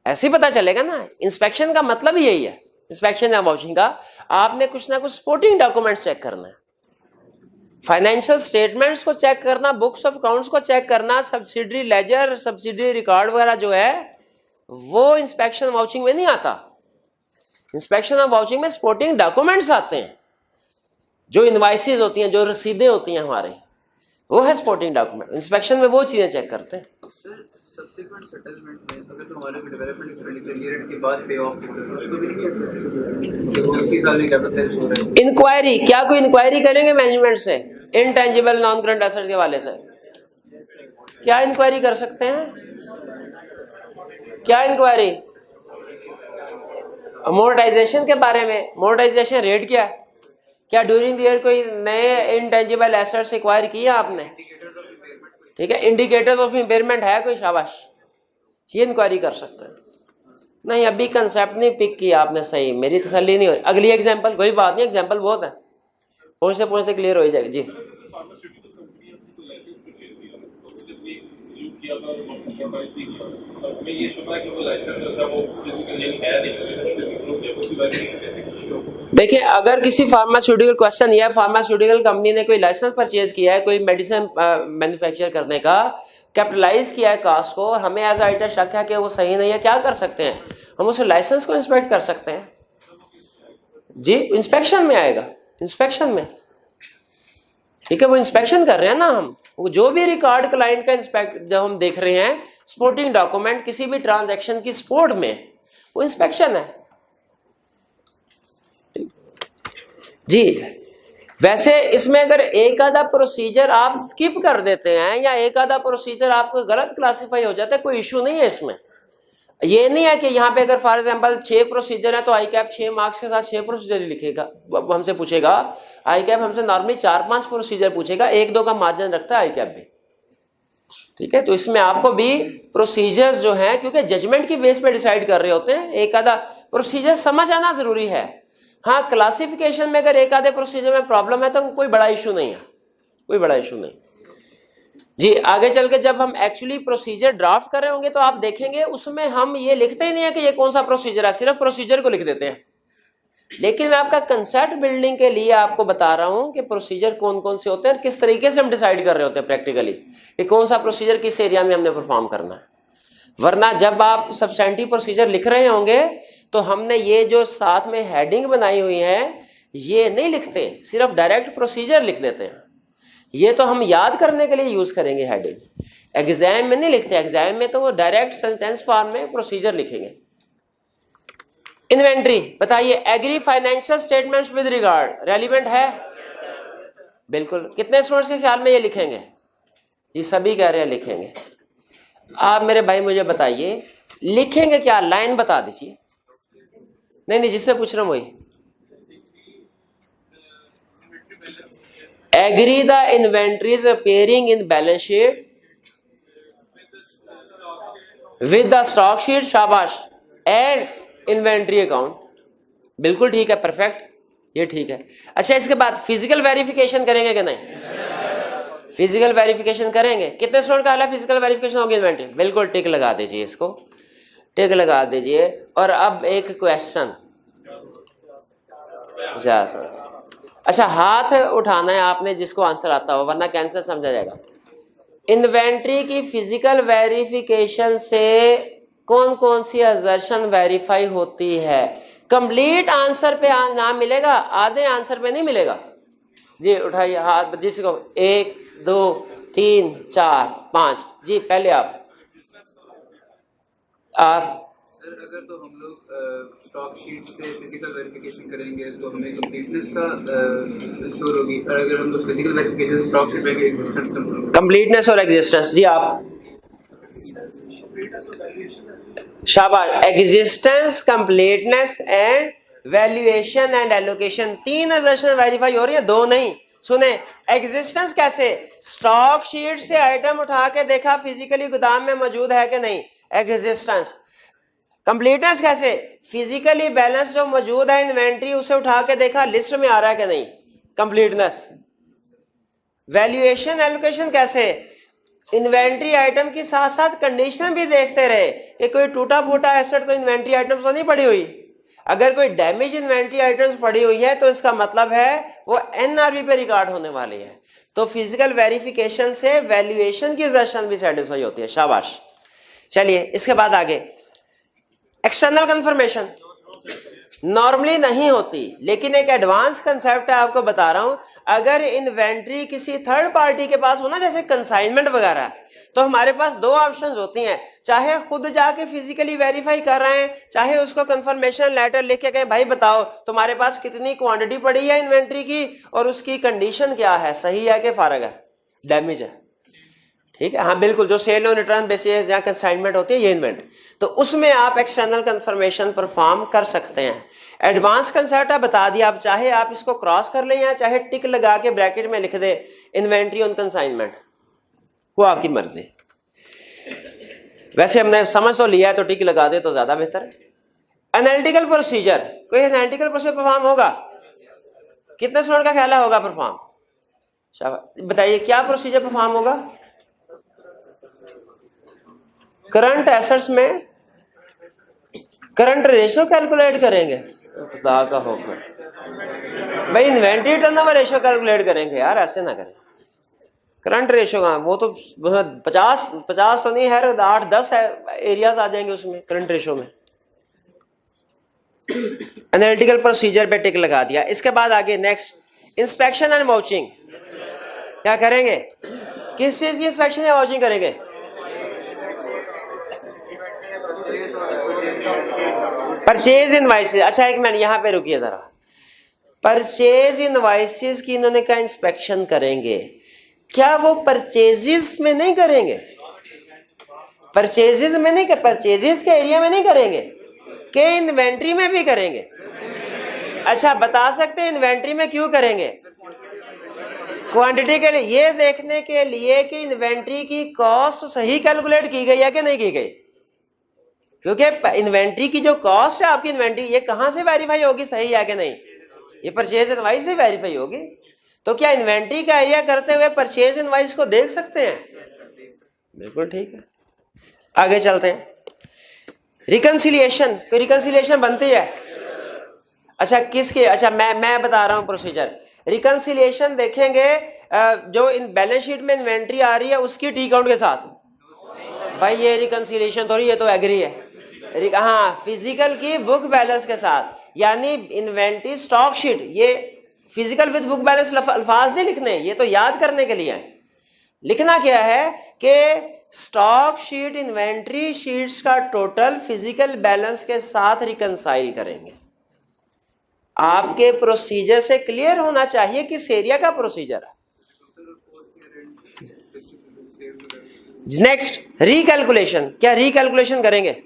ऐसे ही पता चलेगा ना। इंस्पेक्शन का मतलब ही यही है, इंस्पेक्शन या वाउचिंग का आपने कुछ ना कुछ सपोर्टिंग डॉक्यूमेंट्स चेक करना है, फाइनेंशियल स्टेटमेंट्स को चेक करना, बुक्स ऑफ अकाउंट्स को चेक करना, सब्सिडरी लेजर, सब्सिडरी रिकॉर्ड वगैरह जो है वो इंस्पेक्शन वाउचिंग में नहीं आता। इंस्पेक्शन ऑफ वाउचिंग में सपोर्टिंग डॉक्यूमेंट्स आते हैं, जो इनवाइसेस होती हैं, जो रसीदें होती हैं हमारे, वो है सपोर्टिंग डॉक्यूमेंट। इंस्पेक्शन में वो चीजें चेक करते हैं। सब्सिक्वेंट सेटलमेंट में अगर तुम्हारे को डेवलपमेंट एक्सपेंडिचर ईयर एंड के बाद पे ऑफ उसको भी नहीं चेक करते, वो इसी साल में कैपिटलाइज हो रहा है। इंक्वायरी, क्या कोई इंक्वायरी करेंगे मैनेजमेंट से इनटेंजिबल नॉन करंट एसेट के हवाले से? क्या इंक्वायरी कर सकते हैं? क्या इंक्वायरी? अमोर्टाइजेशन के बारे में, अमोर्टाइजेशन रेट क्या है, क्या ड्यूरिंग द ईयर कोई नए इनटेंजिबल एसेट्स एक्वायर किए आपने? ठीक है, इंडिकेटर्स ऑफ इंपेयरमेंट है कोई? शाबाश, ये इंक्वायरी कर सकते हैं। नहीं अभी कंसेप्ट नहीं पिक किया आपने, सही, मेरी तसल्ली नहीं हो रही। अगली एग्जांपल, कोई बात नहीं, एग्जांपल बहुत है, पहुंचते पहुंचते क्लियर हो जाएगी। जी देखिए, अगर किसी फार्मास्यूटिकल क्वेश्चन या फार्मास्यूटिकल कंपनी ने कोई लाइसेंस परचेज किया है कोई मेडिसिन मैन्युफैक्चर करने का, कैपिटलाइज किया है कास्ट को, हमें एज आइटर शक है कि वो सही नहीं है, क्या कर सकते हैं हम? उस लाइसेंस को इंस्पेक्ट कर सकते हैं जी, इंस्पेक्शन में आएगा, इंस्पेक्शन में। ठीक है, वो इंस्पेक्शन कर रहे हैं ना हम, वो जो भी रिकॉर्ड क्लाइंट का इंस्पेक्ट जब हम देख रहे हैं सपोर्टिंग डॉक्यूमेंट किसी भी ट्रांजैक्शन की सपोर्ट में, वो इंस्पेक्शन है जी। वैसे इसमें अगर एक आधा प्रोसीजर आप स्किप कर देते हैं या एक आधा प्रोसीजर आपको गलत क्लासिफाई हो जाता है, कोई इशू नहीं है इसमें। ये नहीं है कि यहाँ पे अगर फॉर एग्जांपल 6 प्रोसीजर है तो आई कैप 6 मार्क्स के साथ 6 प्रोसीजर ही लिखेगा, हमसे पूछेगा। आई कैप हमसे नॉर्मली 4-5 प्रोसीजर पूछेगा, 1-2 का मार्जिन रखता है आई कैप भी। ठीक है, तो इसमें आपको भी प्रोसीजर्स जो हैं, क्योंकि जजमेंट की बेस पे डिसाइड कर रहे होते हैं, एक आधा प्रोसीजर समझ आना जरूरी है। हाँ, क्लासिफिकेशन में अगर एक आधे प्रोसीजर में प्रॉब्लम है तो कोई बड़ा इशू नहीं है, कोई बड़ा इशू नहीं जी। आगे चल के जब हम एक्चुअली प्रोसीजर ड्राफ्ट कर रहे होंगे तो आप देखेंगे उसमें हम ये लिखते ही नहीं है कि ये कौन सा प्रोसीजर है, सिर्फ प्रोसीजर को लिख देते हैं। लेकिन मैं आपका कंसेप्ट बिल्डिंग के लिए आपको बता रहा हूं कि प्रोसीजर कौन कौन से होते हैं, किस तरीके से हम डिसाइड कर रहे होते हैं प्रैक्टिकली कि कौन सा प्रोसीजर किस एरिया में हमने परफॉर्म करना है। वरना जब आप सब्सटेंटिव प्रोसीजर लिख रहे होंगे तो हमने ये जो साथ में हेडिंग बनाई हुई है ये नहीं लिखते, सिर्फ डायरेक्ट प्रोसीजर लिख देते हैं। ये तो हम याद करने के लिए यूज करेंगे हेडिंग, एग्जाम में नहीं लिखते। एग्जाम में तो वो डायरेक्ट सेंटेंस फॉर्म में प्रोसीजर लिखेंगे। इन्वेंट्री बताइए, agree financial statements with regard relevant है? बिल्कुल। कितने स्टूडेंट्स के ख्याल में ये लिखेंगे? ये सभी कह रहे हैं लिखेंगे। आप मेरे भाई मुझे बताइए लिखेंगे क्या, लाइन बता दीजिए। नहीं, जिससे पूछ रहा हूं वही। Agree the inventories appearing in balance sheet with the stock sheet, शाबाश, एंड इन्वेंट्री अकाउंट। बिल्कुल ठीक है, परफेक्ट, ये ठीक है। अच्छा, इसके बाद फिजिकल वेरिफिकेशन करेंगे कि नहीं? फिजिकल वेरिफिकेशन करेंगे। कितने स्टूडेंट का हाल है फिजिकल वेरिफिकेशन होगी इन्वेंट्री? बिल्कुल, टिक लगा दीजिए, इसको टिक लगा दीजिए। और अब एक क्वेश्चन, अच्छा हाथ उठाना है आपने जिसको आंसर आता हो, वरना कैंसर समझा जाएगा। इन्वेंट्री की फिजिकल वेरिफिकेशन से कौन कौन सी असर्शन वेरीफाई होती है? कंप्लीट आंसर पे नाम मिलेगा, आधे आंसर पे नहीं मिलेगा जी। उठाइए हाथ जिसको, 1 2 3 4 5 जी। पहले आप सर, अगर तो हम लोग स्टॉक शीट से फिजिकल वेरिफिकेशन करेंगे तो हमें कंप्लीटनेस का इंश्योर होगी, और अगर हम लोग फिजिकल वेरिफिकेशन स्टॉक शीट में एग्जिस्टेंस कंप्लीटनेस और एग्जिस्टेंस जी। आप शाबाश, existence, completeness and valuation and allocation, 3 assertion verify हो रही है, 2 नहीं। सुने, एग्जिस्टेंस कैसे, स्टॉक शीट से आइटम उठा के देखा फिजिकली गोदाम में मौजूद है कि नहीं, एग्जिस्टेंस। कंप्लीटनेस कैसे, फिजिकली बैलेंस जो मौजूद है इन्वेंट्री उसे उठा के देखा लिस्ट में आ रहा है कि नहीं, कंप्लीटनेस। वैल्यूएशन एलोकेशन कैसे, इन्वेंट्री आइटम के साथ साथ कंडीशन भी देखते रहे कि कोई टूटा फूटा एसेट तो इन्वेंट्री आइटम्स तो नहीं पड़ी हुई। अगर कोई डैमेज इन्वेंट्री आइटम्स पड़ी हुई है तो इसका मतलब है वो एनआरवी पे रिकॉर्ड होने वाली है। तो फिजिकल वेरिफिकेशन से वैल्यूएशन की असर्शन भी सेटिस्फाई होती है। शाबाश। चलिए इसके बाद आगे, एक्सटर्नल कंफर्मेशन नॉर्मली नहीं होती, लेकिन एक एडवांस कंसेप्ट है, आपको बता रहा हूं। अगर इन्वेंट्री किसी थर्ड पार्टी के पास हो ना, जैसे कंसाइनमेंट वगैरह, तो हमारे पास 2 ऑप्शंस होती हैं, चाहे खुद जाके फिजिकली वेरीफाई कर रहे हैं, चाहे उसको कंफर्मेशन लेटर लिख के कहें भाई बताओ तुम्हारे पास कितनी क्वांटिटी पड़ी है इन्वेंट्री की और उसकी कंडीशन क्या है, सही है कि फारग है, डैमेज है। ठीक है, हाँ बिल्कुल, जो सेल ऑन रिटर्न बेसिस या कंसाइनमेंट होती है ये इन्वेंट, तो उसमें आप एक्सटर्नल कंफर्मेशन परफॉर्म कर सकते हैं। एडवांस कंसेप्ट है, बता दिया, आप चाहे आप इसको क्रॉस कर लें या चाहे टिक लगा के ब्रैकेट में लिख दे इन्वेंट्री ऑन कंसाइनमेंट, वो आपकी मर्जी। वैसे हमने समझ तो लिया है तो टिक लगा दे तो ज्यादा बेहतर है। एनालिटिकल प्रोसीजर, कोई एनालिटिकल प्रोसीजर परफॉर्म होगा, कितने स्टूडेंट का ख्याल होगा परफॉर्म, बताइए क्या प्रोसीजर परफॉर्म होगा। करंट एसेट्स में करंट रेशियो कैलकुलेट करेंगे, खुदा का हुक्म भाई, इन्वेंट्री टर्नओवर रेशियो कैलकुलेट करेंगे यार, ऐसे ना करें। करंट रेशियो का वो तो 50 तो नहीं है, 8-10 एरियाज आ जाएंगे उसमें करंट रेशियो में। एनालिटिकल प्रोसीजर पे टिक लगा दिया। इसके बाद आगे नेक्स्ट, इंस्पेक्शन एंड वाउचिंग, क्या करेंगे, किस चीज की इंस्पेक्शन या वाउचिंग करेंगे। परचेज इनवाइसेस, अच्छा एक मिनट यहाँ पे रुकिए जरा, परचेज इनवाइसेस की इन्होंने कहा इंस्पेक्शन करेंगे, क्या वो परचेजेस में नहीं करेंगे, परचेजेस में नहीं, परचेजेस के एरिया में नहीं करेंगे कि इन्वेंट्री में भी करेंगे। अच्छा बता सकते हैं इन्वेंट्री में क्यों करेंगे, क्वांटिटी के लिए, ये देखने के लिए कि इन्वेंट्री की कॉस्ट सही कैलकुलेट की गई है कि नहीं की गई, क्योंकि इन्वेंट्री की जो कॉस्ट है आपकी इन्वेंट्री, ये कहां से वेरीफाई होगी सही है कि नहीं, ये परचेज इनवाइस से वेरीफाई होगी। तो क्या इन्वेंट्री का एरिया करते हुए परचेज इनवाइस को देख सकते हैं, बिल्कुल ठीक है। आगे चलते हैं, रिकंसिलिएशन, कोई रिकंसिलिएशन बनती है, अच्छा किसके, अच्छा मैं बता रहा हूं प्रोसीजर। रिकंसिलिएशन देखेंगे जो इन बैलेंस शीट में इन्वेंट्री आ रही है उसकी टी काउंट के साथ, भाई ये रिकंसिलिएशन थोड़ी, ये तो एग्री है। हाँ, फिजिकल की बुक बैलेंस के साथ, यानी इन्वेंट्री स्टॉक शीट, ये फिजिकल विद बुक बैलेंस अल्फाज नहीं लिखने, ये तो याद करने के लिए है। लिखना क्या है कि स्टॉक शीट इन्वेंट्री शीट्स का टोटल फिजिकल बैलेंस के साथ रिकंसाइल करेंगे। आपके प्रोसीजर से क्लियर होना चाहिए किस एरिया का प्रोसीजर है। नेक्स्ट, रिकैलकुलेशन, क्या रिकैलकुलेशन करेंगे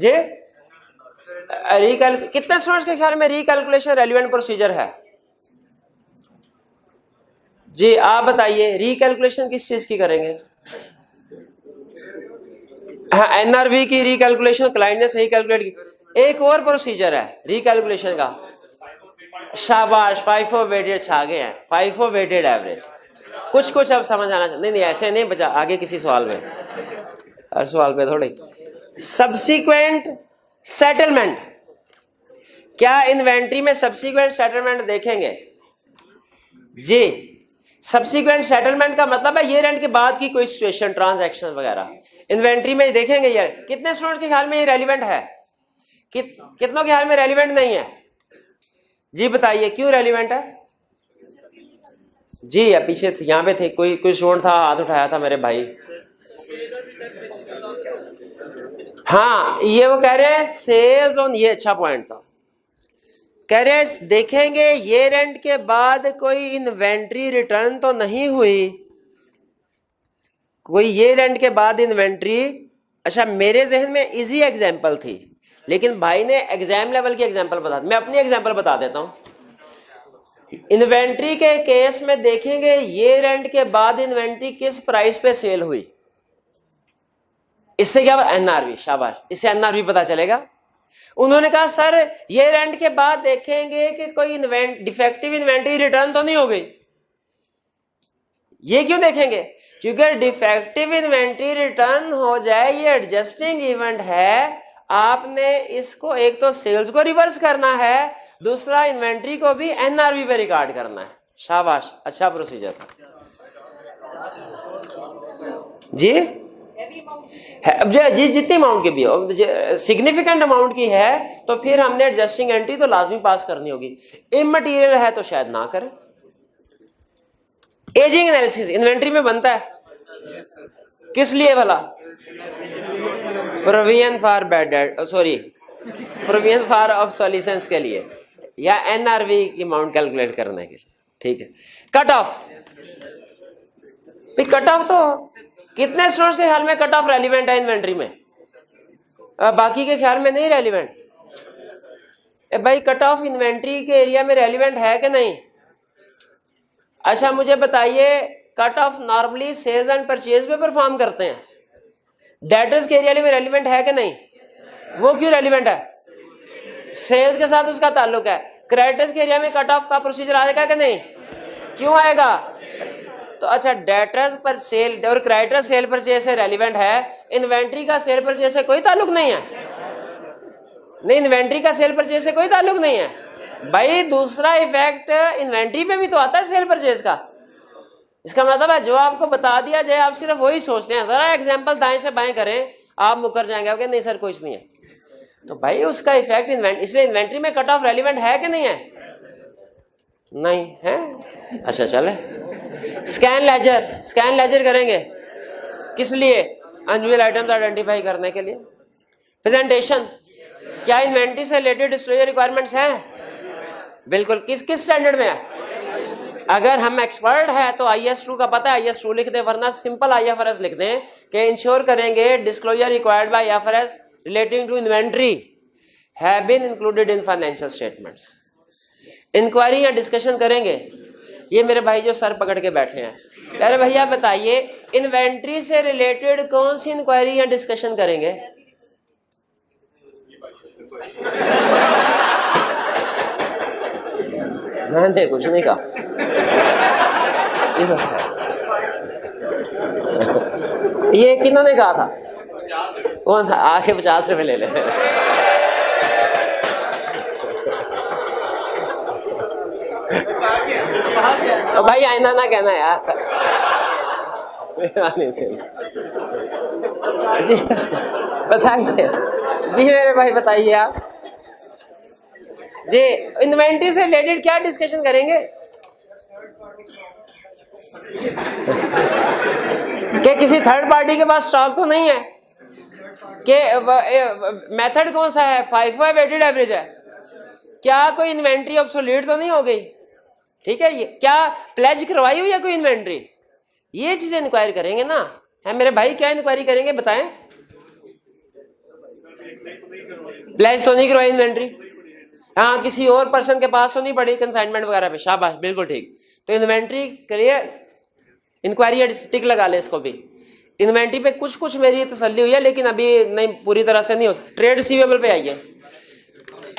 जी, कितने स्टूडेंट्स के ख्याल में रिकैलकुलेशन रेलेवेंट प्रोसीजर है जी, आप बताइए रिकैलकुलेशन किस चीज की करेंगे। हाँ, एनआरवी की रिकैलकुलेशन क्लाइंट ने सही कैलकुलेट की। एक और प्रोसीजर है रिकैलकुलेशन का, शाबाश, FIFO वेटेड छा गए हैं, FIFO वेटेड एवरेज, कुछ कुछ अब समझ आना, नहीं ऐसे नहीं बचा, आगे किसी सवाल में, हर सवाल पे थोड़ी। सब्सिक्वेंट सेटलमेंट, क्या इन्वेंट्री में सब्सिक्वेंट सेटलमेंट देखेंगे जी। सब्सिक्वेंट सेटलमेंट का मतलब है ईयर एंड के बाद की कोई सिचुएशन, ट्रांजैक्शन वगैरह इन्वेंट्री में देखेंगे। यार कितने स्टूडेंट के ख्याल में ये रेलिवेंट है, कितनों के ख्याल में रेलिवेंट नहीं है जी, बताइए क्यों रेलिवेंट है जी। या पीछे यहाँ पे थे, कोई स्टूडेंट था, हाथ उठाया था मेरे भाई। हाँ, ये वो कह रहे हैं सेल्स ऑन, ये अच्छा पॉइंट था, कह रहे हैं देखेंगे ईयर एंड के बाद कोई इन्वेंट्री रिटर्न तो नहीं हुई, कोई ये रेंट के बाद इन्वेंट्री, अच्छा मेरे जहन में इजी एग्जांपल थी, लेकिन भाई ने एग्जाम लेवल की एग्जांपल बता दी। मैं अपनी एग्जांपल बता देता हूं। इन्वेंट्री के केस में देखेंगे ये रेंट के बाद इन्वेंट्री किस प्राइस पे सेल हुई, इससे क्या एनआरवी, शाबाश, इससे एनआरवी पता चलेगा। उन्होंने कहा सर ये रेंट के बाद देखेंगे कि कोई डिफेक्टिव इन्वेंट्री रिटर्न तो नहीं हो गई। ये क्यों देखेंगे? क्योंकि डिफेक्टिव इन्वेंट्री रिटर्न हो जाए ये एडजस्टिंग इवेंट है, आपने इसको एक तो सेल्स को रिवर्स करना है, दूसरा इन्वेंट्री को भी एनआरवी पे रिकॉर्ड करना है। शाबाश, अच्छा प्रोसीजर था जी। अब जी जितनी अमाउंट की भी हो, सिग्निफिकेंट अमाउंट की है तो फिर हमने एडजस्टिंग एंट्री तो लाजमी पास करनी होगी। इमटेरियल है तो शायद ना करें। एजिंग एनालिसिस इन्वेंट्री में बनता है, किस लिए भला? Provision for bad debt, sorry provision for obsolescence के लिए, या एनआरवी की अमाउंट कैलकुलेट करने के लिए। ठीक है, कट ऑफ, कट ऑफ तो कितने स्टूडेंट्स के ख्याल में कट ऑफ रेलिवेंट है इन्वेंट्री में? बाकी के ख्याल में नहीं रेलिवेंट? भाई कट ऑफ इन्वेंट्री के एरिया में रेलिवेंट है कि नहीं? अच्छा मुझे बताइए, cut off normally sales and purchase पे परफॉर्म करते हैं, डेटर्स के एरिया में रेलिवेंट है कि नहीं? वो क्यों रेलिवेंट है? सेल्स के साथ उसका ताल्लुक है। क्रेडिटर्स के एरिया में कट ऑफ का प्रोसीजर आएगा कि नहीं? क्यों आएगा? तो अच्छा डेटर्स पर सेल और क्रेडिटर सेल परचेज से रेलिवेंट है, इन्वेंट्री का सेल परचेज से कोई ताल्लुक नहीं है। नहीं, इन्वेंट्री का सेल परचेज से कोई ताल्लुक नहीं है भाई। दूसरा इफेक्ट इन्वेंट्री पे भी तो आता है सेल परचेज का। इसका मतलब है जो आपको बता दिया जाए आप सिर्फ वही सोचते हैं, जरा एग्जांपल दाएं से बाएं करें आप मुकर जाएंगे, ओके नहीं सर कुछ नहीं है। तो भाई उसका इफेक्ट इसलिए इन्वेंट्री में कट ऑफ रेलिवेंट है कि नहीं है? नहीं है। अच्छा चले, स्कैन लेजर, स्कैन लेजर करेंगे किस लिए? अनयूजुअल आइटम्स आइडेंटिफाई करने के लिए। प्रेजेंटेशन, क्या इन्वेंट्री से रिलेटेड डिस्क्लोजर रिक्वायरमेंट्स हैं? बिल्कुल। किस किस स्टैंडर्ड में है? अगर हम एक्सपर्ट है तो IS2 का पता है, IS2 लिख दें, वरना सिंपल IFRS लिख दें कि इंश्योर करेंगे disclosure required by IFRS relating to inventory have been included in financial statements. Inquiry या डिस्कशन करेंगे। ये मेरे भाई जो सर पकड़ के बैठे हैं, अरे भैया बताइए इन्वेंट्री से रिलेटेड कौन सी इंक्वायरी या डिस्कशन करेंगे? मैंने कुछ नहीं कहा। ये किन्होंने कहा था? कौन था? आके 50 रुपए ले ले। तो भाई आईना ना कहना यार। जी बताइए जी मेरे भाई, बताइए आप जी इन्वेंट्री से रिलेटेड क्या डिस्कशन करेंगे? कि किसी थर्ड पार्टी के पास स्टॉक तो नहीं है? कि मेथड कौन सा है? FIFO है, वेटेड एवरेज है? क्या कोई इन्वेंट्री ऑब्सोलीट तो नहीं हो गई? ठीक है, ये क्या प्लेज करवाई हुई है कोई इन्वेंट्री? ये चीजें इंक्वायरी करेंगे ना। है मेरे भाई, क्या इंक्वायरी करेंगे बताएं? प्लेज तो नहीं करवाई इन्वेंट्री, हाँ किसी और पर्सन के पास तो नहीं पड़ी कंसाइनमेंट वगैरह पे, शाबाश बिल्कुल ठीक। तो इन्वेंट्री क्लियर, इंक्वायरी टिक लगा ले इसको भी। इन्वेंट्री पे कुछ कुछ मेरी तसल्ली हुई है, लेकिन अभी नहीं, पूरी तरह से नहीं हो। ट्रेड रिसीवेबल पे आइए।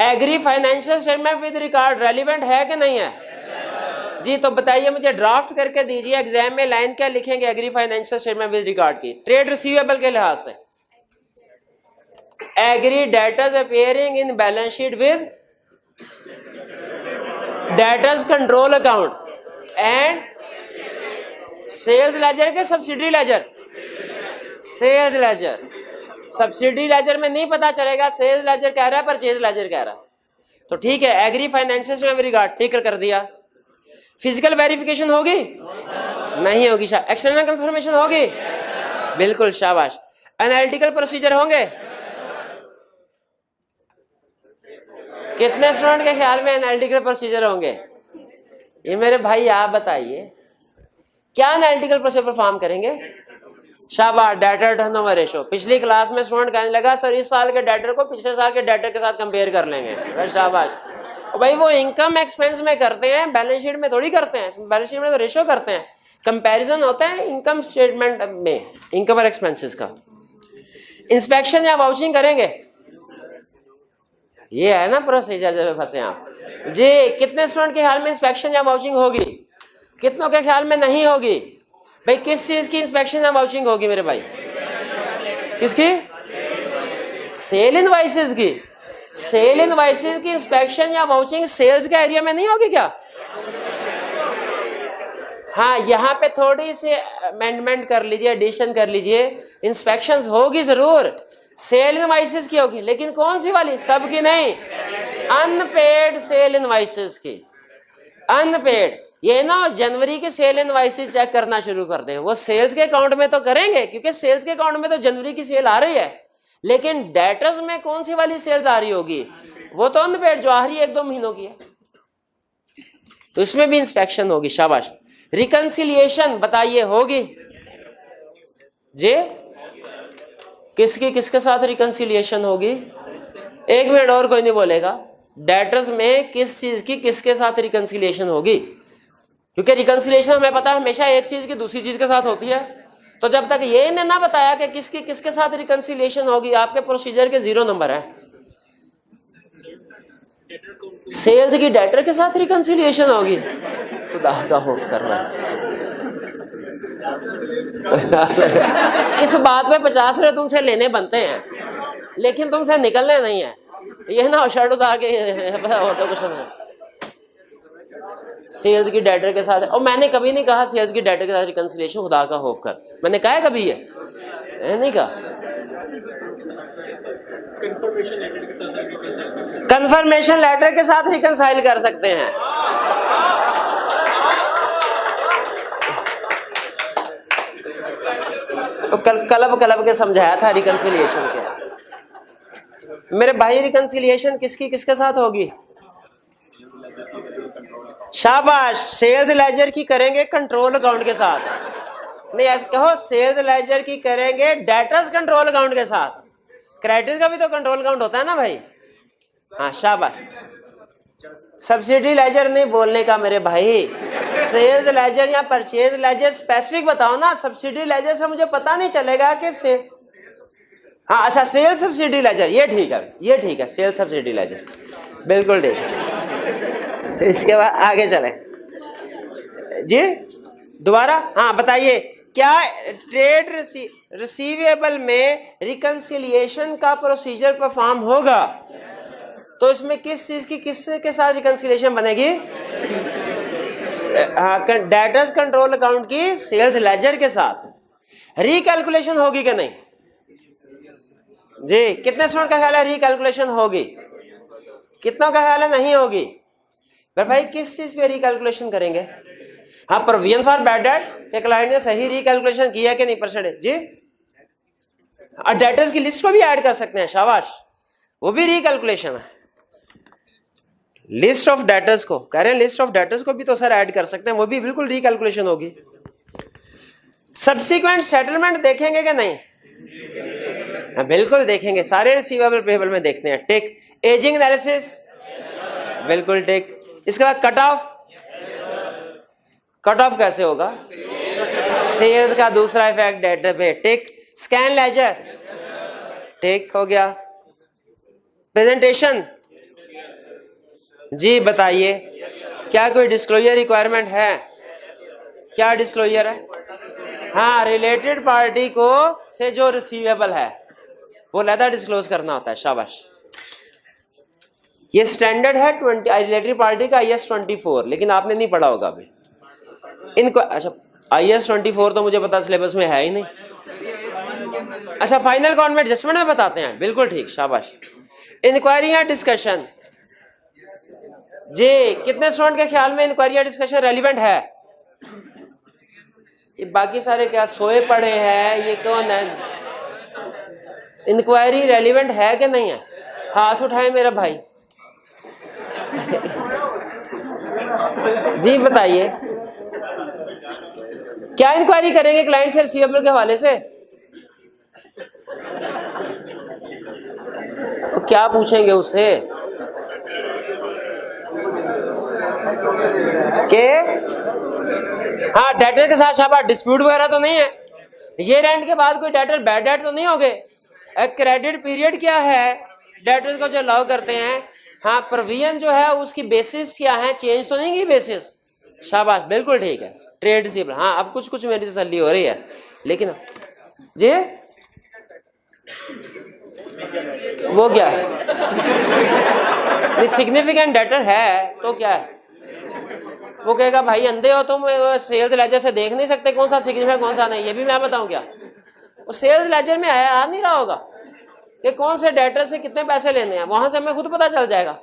Agree financial statement with record relevant है कि नहीं है? जी तो बताइए मुझे, ड्राफ्ट करके दीजिए। एग्जाम में लाइन क्या लिखेंगे agree financial statement with record की? ट्रेड रिसीवेबल के लिहाज से agree debtors appearing in balance sheet with debtors control account and sales ledger के subsidy ledger. Sales ledger, subsidy ledger में नहीं पता चलेगा सेल्स लेजर कह रहा है परचेज लेजर कह रहा है। तो ठीक है, एग्री फाइनेंशियल में रिगार्ड टिक कर दिया। फिजिकल वेरिफिकेशन होगी? नहीं होगी। एक्सटर्नल कंफर्मेशन होगी? बिल्कुल, शाबाश। एनालिटिकल प्रोसीजर होंगे? कितने स्टूडेंट के ख्याल में एनालिटिकल प्रोसीजर होंगे? ये मेरे भाई आप बताइए, क्या एनालिटिकल प्रोसीजर परफॉर्म करेंगे? शाबाश, डेटर टर्नओवर रेशो। पिछली क्लास में स्टूडेंट कहने लगा सर इस साल के डेटर को पिछले साल के डेटर के साथ कंपेयर कर लेंगे। शाबाश। भाई वो इनकम एक्सपेंस में करते हैं, बैलेंस शीट में थोड़ी करते हैं। बैलेंस शीट में तो रेशो करते हैं, कंपैरिजन होता है इनकम स्टेटमेंट में इनकम और एक्सपेंसेस का। इंस्पेक्शन या वाउचिंग करेंगे, ये है ना प्रोसीजर जब फंसे आप जी। कितने स्टूडेंट के ख्याल में इंस्पेक्शन या वाउचिंग होगी, कितनों के ख्याल में नहीं होगी? भाई किस चीज की इंस्पेक्शन या वाउचिंग होगी मेरे भाई? किसकी? सेल इनवॉइसेस की। सेल इनवॉइसेस की इंस्पेक्शन या वाउचिंग सेल्स के एरिया में नहीं होगी क्या? हाँ, यहाँ पे थोड़ी सी अमेंडमेंट कर लीजिए, एडिशन कर लीजिए। इंस्पेक्शंस होगी जरूर, सेल इनवॉइसेस की होगी, लेकिन कौन सी वाली? सबकी नहीं, अनपेड सेल इनवॉइसेस की। अनपेड, ये ना जनवरी के सेल इनवॉइसेस चेक करना शुरू कर दें। वो सेल्स के अकाउंट में तो करेंगे क्योंकि सेल्स के अकाउंट में तो जनवरी की सेल आ रही है, लेकिन डेटर्स में कौन सी वाली सेल्स आ रही होगी? वो तो अनपेड जो आ रही है 1-2 महीनों की है, तो इसमें भी इंस्पेक्शन होगी। शाबाश। रिकंसिलिएशन बताइए होगी जी? किसकी किसके साथ रिकंसिलिएशन होगी? 1 मिनट और कोई नहीं बोलेगा। डेटर्स में किस चीज की किसके साथ रिकंसिलिएशन होगी? क्योंकि रिकंसिलिएशन हमें पता है हमेशा एक चीज की दूसरी चीज के साथ होती है, तो जब तक ये इन्हें ना बताया कि किसकी किसके साथ रिकंसिलिएशन होगी, आपके प्रोसीजर के 0 नंबर है। सेल्स की डेटर के साथ रिकंसिलिएशन होगी, खुदा का खौफ कर रहा है। इस बात पे 50 रुपए तुमसे लेने बनते हैं, लेकिन तुमसे निकलने नहीं है। ये ना शर्ट उतार के ऑटो क्वेश्चन है सेल्स की डेटर के साथ। और मैंने कभी नहीं कहा सेल्स की डेटर के साथ रिकंसिलिएशन, खुदा का खौफ कर। मैंने कहा है कभी? ये नहीं कहा। कंफर्मेशन लेटर के साथ रिकंसाइल कर सकते हैं। तो कलब के समझाया था रिकंसिलिएशन के। मेरे भाई रिकंसिलिएशन किसकी किसके साथ होगी? शाबाश। सेल्स लेजर की करेंगे कंट्रोल अकाउंट के साथ। नहीं ऐसे कहो, सेल्स लेजर की करेंगे डेटर्स कंट्रोल अकाउंट के साथ। क्रेडिट का भी तो कंट्रोल अकाउंट होता है ना भाई। हाँ शाबाश। सब्सिडी लेजर नहीं बोलने का मेरे भाई, सेल्स लेजर या परचेज लेजर स्पेसिफिक बताओ ना। सब्सिडी लेजर से मुझे पता नहीं चलेगा कि से हाँ अच्छा, सेल सब्सिडी लेजर, ये ठीक है, ये ठीक है, सेल सब्सिडी लेजर बिल्कुल ठीक है। इसके बाद आगे चलें जी, दोबारा। हाँ बताइए, क्या ट्रेड रिसीवेबल में रिकंसिलिएशन का प्रोसीजर परफॉर्म होगा? तो इसमें किस चीज की किसके साथ रिकंसिलिएशन बनेगी? डेटर्स कंट्रोल अकाउंट की सेल्स लेजर के साथ। रिकैलकुलेशन होगी कि नहीं जी? कितने स्टूडेंट का ख्याल है रिकैलकुलेशन होगी? कितनों का ख्याल है नहीं होगी? पर भाई किस चीज पे रिकैलकुलेशन करेंगे? हाँ, प्रोविजन फॉर बैड डेट के क्लाइंट ने सही रिकैलकुलेशन किया कि नहीं परसेंटेज जी? और डेटर्स की लिस्ट को भी ऐड कर सकते हैं। शाबाश, वो भी रिकैलकुलेशन है। लिस्ट ऑफ डेटर्स को कह रहे हैं, लिस्ट ऑफ डेटर्स को भी तो सर ऐड कर सकते हैं, वो भी बिल्कुल रिकैलकुलेशन होगी। सब्सिक्वेंट सेटलमेंट देखेंगे कि नहीं? हाँ बिल्कुल देखेंगे, सारे रिसीवेबल पेएबल में देखते हैं। टिक। एजिंग एनालिसिस बिल्कुल टिक। इसके बाद कट ऑफ, कट ऑफ कैसे होगा? सेल्स का दूसरा इफेक्ट डेटर पे, टिक। स्कैन लेजर टिक हो गया। प्रेजेंटेशन जी बताइए, क्या कोई डिस्क्लोजर रिक्वायरमेंट है? क्या डिस्क्लोजर है? हाँ, रिलेटेड पार्टी को से जो रिसीवेबल है वो लैदा डिस्क्लोज करना होता है। शाबाश। ये स्टैंडर्ड है 20 रिलेटेड पार्टी का IS 24, लेकिन आपने नहीं पढ़ा होगा अभी इनको। अच्छा, IS 24 तो मुझे पता सिलेबस में है ही नहीं। अच्छा, फाइनल कॉन्वेंट एडजस्टमेंट में बताते हैं, बिल्कुल ठीक, शाबाश। इंक्वायरी या डिस्कशन जी, कितने स्टूडेंट के ख्याल में इंक्वायरी या डिस्कशन रेलिवेंट है? ये बाकी सारे क्या सोए पड़े हैं? ये कौन है? इंक्वायरी रेलिवेंट है कि नहीं है? हाथ उठाए मेरा भाई जी बताइए, क्या इंक्वायरी करेंगे क्लाइंट से रिसीवेबल के हवाले से? तो क्या पूछेंगे उससे के हाँ डेटर के साथ शाबाश डिस्प्यूट वगैरह तो नहीं है, ये रेंट के बाद कोई डेटर बैड डेट तो नहीं हो गए, क्रेडिट पीरियड क्या है डेटर्स को जो अलाउ करते हैं, हाँ प्रोविजन जो है उसकी बेसिस क्या है, चेंज तो नहीं की बेसिस, शाबाश बिल्कुल ठीक है, ट्रेड रिसीवेबल, हाँ अब कुछ कुछ मेरी तसल्ली हो रही है, लेकिन जी वो क्या है सिग्निफिकेंट डेटर है तो क्या है, वो कहेगा भाई अंधे हो तुम, सेल्स लेजर से देख नहीं सकते कौन सा सिग्निफिकेंट कौन सा नहीं, ये भी मैं बताऊं क्या, वो सेल्स लेजर में आया आ नहीं रहा होगा कि कौन से डेटर से कितने पैसे लेने हैं, वहां से हमें खुद पता चल जाएगा।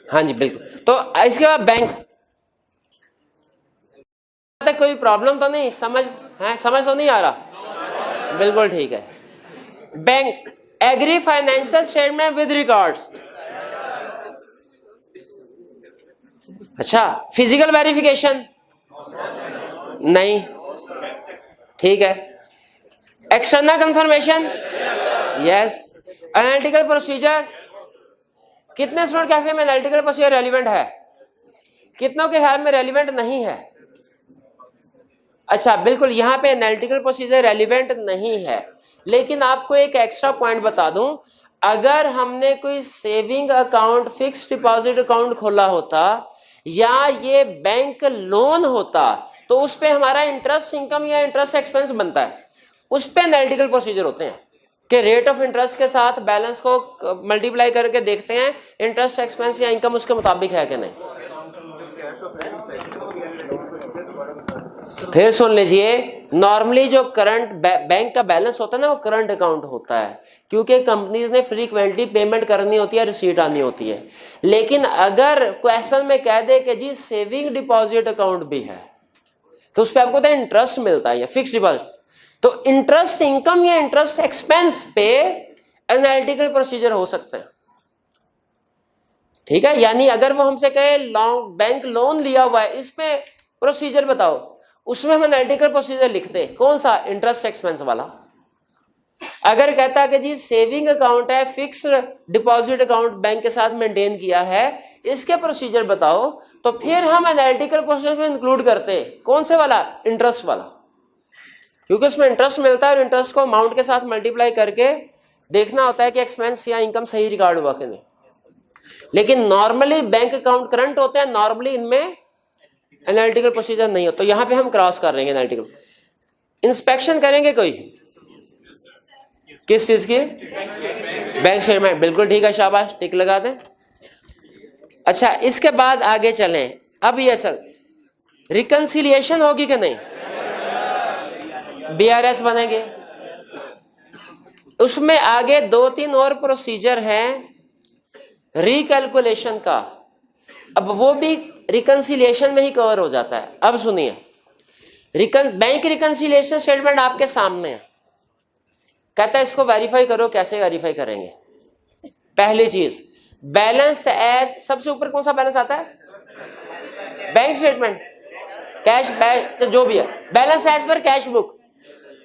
हाँ जी बिल्कुल, तो इसके बाद बैंक तक कोई प्रॉब्लम तो नहीं, समझ है, समझ तो नहीं आ रहा, बिल्कुल ठीक है। Bank agree financial statement with records, अच्छा फिजिकल वेरिफिकेशन नहीं, ठीक है। External confirmation yes. Analytical procedure, कितने स्टूडेंट कहते हैं एनालिटिकल प्रोसीजर रेलिवेंट है, कितनों के ख्याल में रेलिवेंट नहीं है, अच्छा बिल्कुल यहाँ पे एनालिटिकल प्रोसीजर रेलिवेंट नहीं है, लेकिन आपको एक एक्स्ट्रा पॉइंट बता दूं, अगर हमने कोई saving account fixed deposit account खोला होता या ये बैंक लोन होता तो उस पे हमारा इंटरेस्ट इनकम या इंटरेस्ट एक्सपेंस बनता है, उस पे एनालिटिकल प्रोसीजर होते हैं कि रेट ऑफ इंटरेस्ट के साथ बैलेंस को मल्टीप्लाई करके देखते हैं इंटरेस्ट एक्सपेंस या इनकम उसके मुताबिक है कि नहीं। फिर सुन लीजिए, नॉर्मली जो करंट बैंक का बैलेंस होता है ना वो करंट अकाउंट होता है, क्योंकि कंपनीज ने फ्रीक्वेंटली पेमेंट करनी होती है, रिसीट आनी होती है। लेकिन अगर क्वेश्चन में कह दे कि जी सेविंग डिपॉजिट अकाउंट भी है तो उस पर आपको तो इंटरेस्ट मिलता है या फिक्स डिपॉजिट, तो इंटरेस्ट इनकम या इंटरेस्ट एक्सपेंस पे एनालिटिकल प्रोसीजर हो सकते हैं, ठीक है। यानी अगर वो हमसे कहे बैंक लोन लिया हुआ है इस पे प्रोसीजर बताओ, उसमें हम एनालिटिकल प्रोसीजर लिखते हैं, कौन सा, इंटरेस्ट एक्सपेंस वाला। अगर कहता है कि जी सेविंग अकाउंट है, फिक्स्ड डिपॉजिट अकाउंट बैंक के साथ मेंटेन किया है, इसके प्रोसीजर बताओ, तो फिर हम एनालिटिकल प्रोसीजर में इंक्लूड करते हैं, कौन से वाला, इंटरेस्ट वाला, क्योंकि उसमें इंटरेस्ट मिलता है और इंटरेस्ट को अमाउंट के साथ मल्टीप्लाई करके देखना होता है कि एक्सपेंस या इनकम सही रिकॉर्ड हुआ कि नहीं। लेकिन नॉर्मली बैंक अकाउंट करंट होते हैं, नॉर्मली इनमें एनालिटिकल प्रोसीजर नहीं हो, तो यहां पे हम क्रॉस कर लेंगे एनालिटिकल। इंस्पेक्शन करेंगे कोई, किस चीज की, बैंक स्टेटमेंट, बिल्कुल ठीक है, शाबाश, टिक लगा दें। अच्छा इसके बाद आगे चलें, अब ये सर रिकंसिलिएशन होगी कि नहीं, बीआरएस बनेंगे, उसमें आगे 2-3 और प्रोसीजर हैं रिकैलकुलेशन का, अब वो भी रिकंसिलिएशन में ही कवर हो जाता है। अब सुनिए, बैंक रिकंसिलिएशन स्टेटमेंट आपके सामने है, कहता है इसको वेरीफाई करो, कैसे वेरीफाई करेंगे। पहली चीज बैलेंस एज, सबसे ऊपर कौन सा बैलेंस आता है, बैंक स्टेटमेंट, कैश बैक जो भी है, balance as per cash book,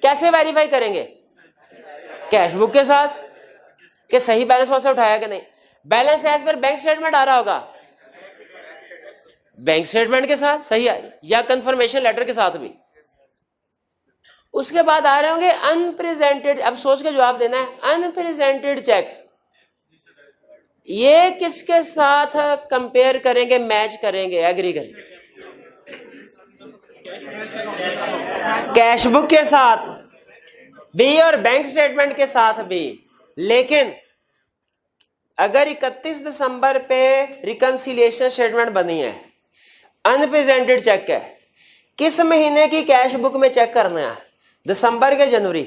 कैसे वेरीफाई करेंगे, कैश बुक के साथ कि सही बैलेंस वहां से उठाया कि नहीं। Balance as per bank statement आ रहा होगा, बैंक स्टेटमेंट के साथ सही है, या कंफर्मेशन लेटर के साथ भी। उसके बाद आ रहे होंगे अनप्रेजेंटेड, अब सोच के जवाब देना है, अनप्रेजेंटेड चेक्स, ये किसके साथ कंपेयर करेंगे, मैच करेंगे, एग्री करेंगे, कैश बुक के साथ भी और बैंक स्टेटमेंट के साथ भी। लेकिन अगर 31 दिसंबर पे रिकंसिलिएशन स्टेटमेंट बनी है, अनप्रेजेंटेड चेक है, किस महीने की कैश बुक में चेक करना है, दिसंबर के जनवरी।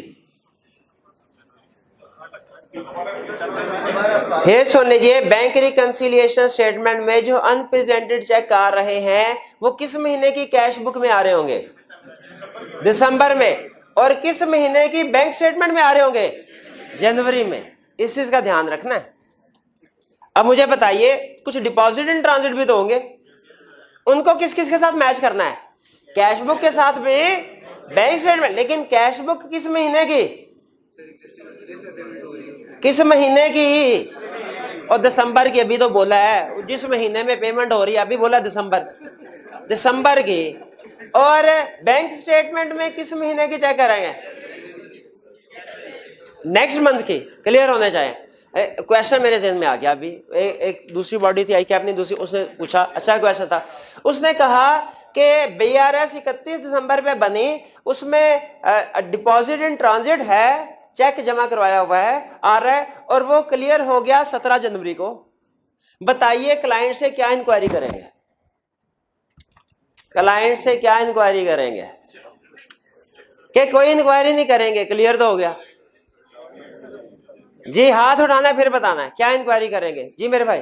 फिर सुन लीजिए, बैंक रिकंसिलिएशन स्टेटमेंट में जो अनप्रेजेंटेड चेक आ रहे हैं वो किस महीने की कैश बुक में आ रहे होंगे, दिसंबर में, और किस महीने की बैंक स्टेटमेंट में आ रहे होंगे, जनवरी में। इस चीज का ध्यान रखना है। अब मुझे बताइए, कुछ डिपॉजिट इन ट्रांजिट भी तो होंगे, उनको किस किस के साथ मैच करना है, कैश बुक के साथ भी, बैंक स्टेटमेंट, लेकिन कैश बुक किस महीने की, सर एग्जिस्टिंग पेमेंट हो रही है किस महीने की? और दिसंबर की अभी तो बोला है, जिस महीने में पेमेंट हो रही है अभी बोला दिसंबर की। और बैंक स्टेटमेंट में किस महीने की चेक करेंगे? नेक्स्ट मंथ की क्लियर होने चाहिए। क्वेश्चन मेरे जहन में आ गया अभी। एक दूसरी बॉडी थी आई कैप ने, दूसरी, उसने पूछा, अच्छा क्वेश्चन था। उसने कहा कि BRS 31 दिसंबर पे बनी, उसमें डिपॉजिट इन ट्रांजिट है, चेक जमा करवाया हुआ है, आ रहा है, और वो क्लियर हो गया 17 जनवरी को। बताइए क्लाइंट से क्या इंक्वायरी करेंगे? क्लाइंट से क्या इंक्वायरी करेंगे? कि कोई इंक्वायरी नहीं करेंगे, क्लियर तो हो गया। जी हाथ उठाना है फिर बताना है क्या इंक्वायरी करेंगे। जी मेरे भाई।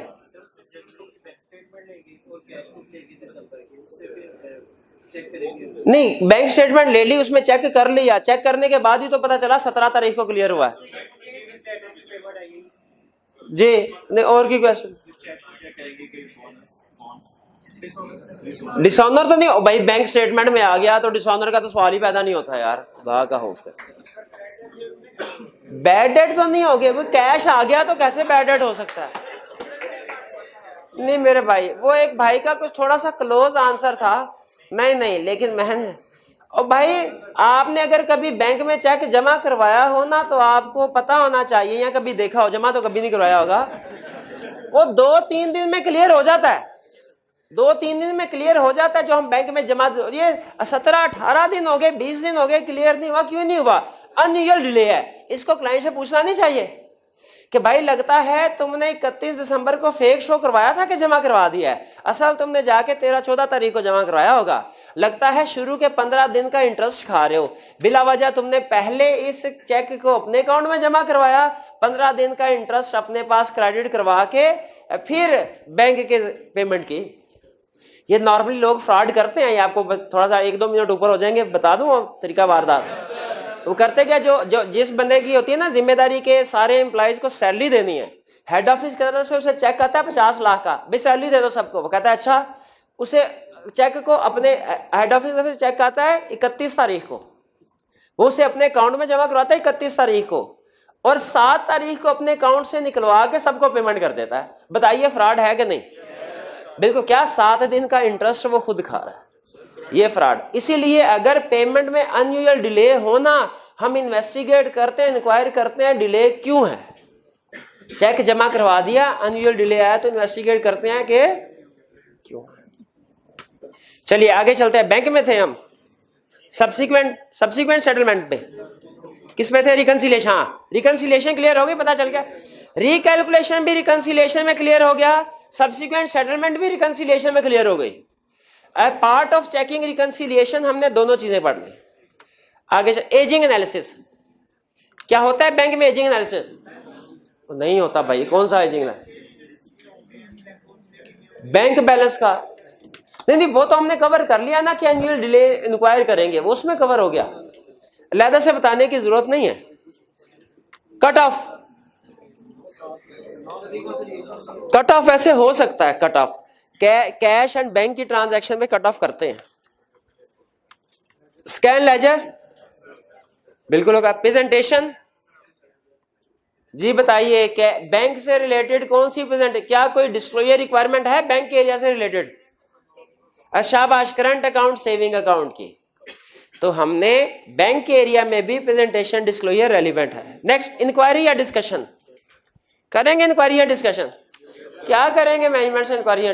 नहीं, बैंक स्टेटमेंट ले ली, उसमें चेक कर लिया, चेक करने के बाद ही तो पता चला 17 तारीख को क्लियर हुआ है। जी नहीं, और की क्वेश्चन? डिसऑनर तो नहीं भाई, बैंक स्टेटमेंट में आ गया तो डिसऑनर का तो सवाल ही पैदा नहीं होता यार, वाह का खौफ। बैड डेट तो नहीं हो गया, वो कैश आ गया तो कैसे बैड डेट हो सकता है? नहीं मेरे भाई, वो एक भाई का कुछ थोड़ा सा क्लोज आंसर था। नहीं, लेकिन मैंने, और भाई आपने अगर कभी बैंक में चेक जमा करवाया हो ना, तो आपको पता होना चाहिए, या कभी देखा हो, जमा तो कभी नहीं करवाया होगा, वो 2-3 दिन में क्लियर हो जाता है। 2-3 दिन में क्लियर हो जाता है जो हम बैंक में जमा। ये 17-18 दिन हो गए, 20 दिन हो गए, क्लियर नहीं हुआ। क्यों नहीं हुआ? अनयूजुअल डिले है। इसको क्लाइंट से पूछना नहीं चाहिए कि भाई लगता है तुमने 31 दिसंबर को फेक शो करवाया था कि जमा करवा दिया है, असल तुमने जाके 13-14 तारीख को जमा करवाया होगा। लगता है शुरू के 15 दिन का इंटरेस्ट खा रहे हो, बिला वजह तुमने पहले इस चेक को अपने अकाउंट में जमा करवाया, 15 दिन का इंटरेस्ट अपने पास क्रेडिट करवा के फिर बैंक के पेमेंट की। ये नॉर्मली लोग फ्रॉड करते हैं। ये आपको थोड़ा सा 1-2 मिनट ऊपर हो जाएंगे, बता दूं तरीका वारदात। वो करते क्या, जो जिस बंदे की होती है ना जिम्मेदारी के सारे एम्प्लॉइज को सैलरी देनी है, हेड ऑफिस की तरफ से उसे चेक आता है 50 लाख का, भाई सैलरी दे दो सबको। वो कहता है अच्छा, उसे चेक को अपने हेड ऑफिस से चेक आता है 31 तारीख को, वो उसे अपने अकाउंट में जमा करवाता है 31 तारीख को, और 7 तारीख को अपने अकाउंट से निकलवा के सबको पेमेंट कर देता है। बताइए फ्रॉड है कि नहीं? बिल्कुल। क्या 7 दिन का इंटरेस्ट वो खुद खा रहा है, ये फ्रॉड। इसीलिए अगर पेमेंट में अनयूजुअल डिले होना, हम इन्वेस्टिगेट करते हैं, इंक्वायर करते हैं डिले क्यों है। चेक जमा करवा दिया, अनयूजुअल डिले आया तो इन्वेस्टिगेट करते हैं कि क्यों है। चलिए आगे चलते हैं। बैंक में थे हम, सब्सिक्वेंट सेटलमेंट पे किस में थे? रिकंसिलिएशन। हाँ, रिकंसिलिएशन क्लियर हो गई, पता चल गया। रिकैलकुलेशन भी रिकंसिलिएशन में क्लियर हो गया, सब्सिक्वेंट सेटलमेंट भी रिकंसिलिएशन में क्लियर हो गई। पार्ट ऑफ चेकिंग रिकंसिलिएशन हमने दोनों चीजें पढ़ ली। आगे एजिंग एनालिसिस क्या होता है बैंक में? एजिंग एनालिसिस तो नहीं होता भाई। कौन सा एजिंग? बैंक बैलेंस का नहीं, वो तो हमने कवर कर लिया ना कि एनुअल डिले इंक्वायर करेंगे, वो उसमें कवर हो गया, अलहदा से बताने की जरूरत नहीं है। कट ऑफ ऐसे हो सकता है, cut off cash and bank की ट्रांजैक्शन में कट ऑफ करते हैं। स्कैन लेजर बिल्कुल होगा। प्रेजेंटेशन जी बताइए, क्या बैंक से रिलेटेड कौन सी प्रेजेंट, क्या कोई डिस्क्लोजर रिक्वायरमेंट है बैंक के एरिया से रिलेटेड? शाबाश, करंट अकाउंट, सेविंग अकाउंट की। तो हमने बैंक के एरिया में भी प्रेजेंटेशन डिस्क्लोजर रेलिवेंट है। नेक्स्ट, इंक्वायरी या डिस्कशन करेंगे? इंक्वायरी या डिस्कशन क्या करेंगे? मैनेजमेंट से इंक्वायरी या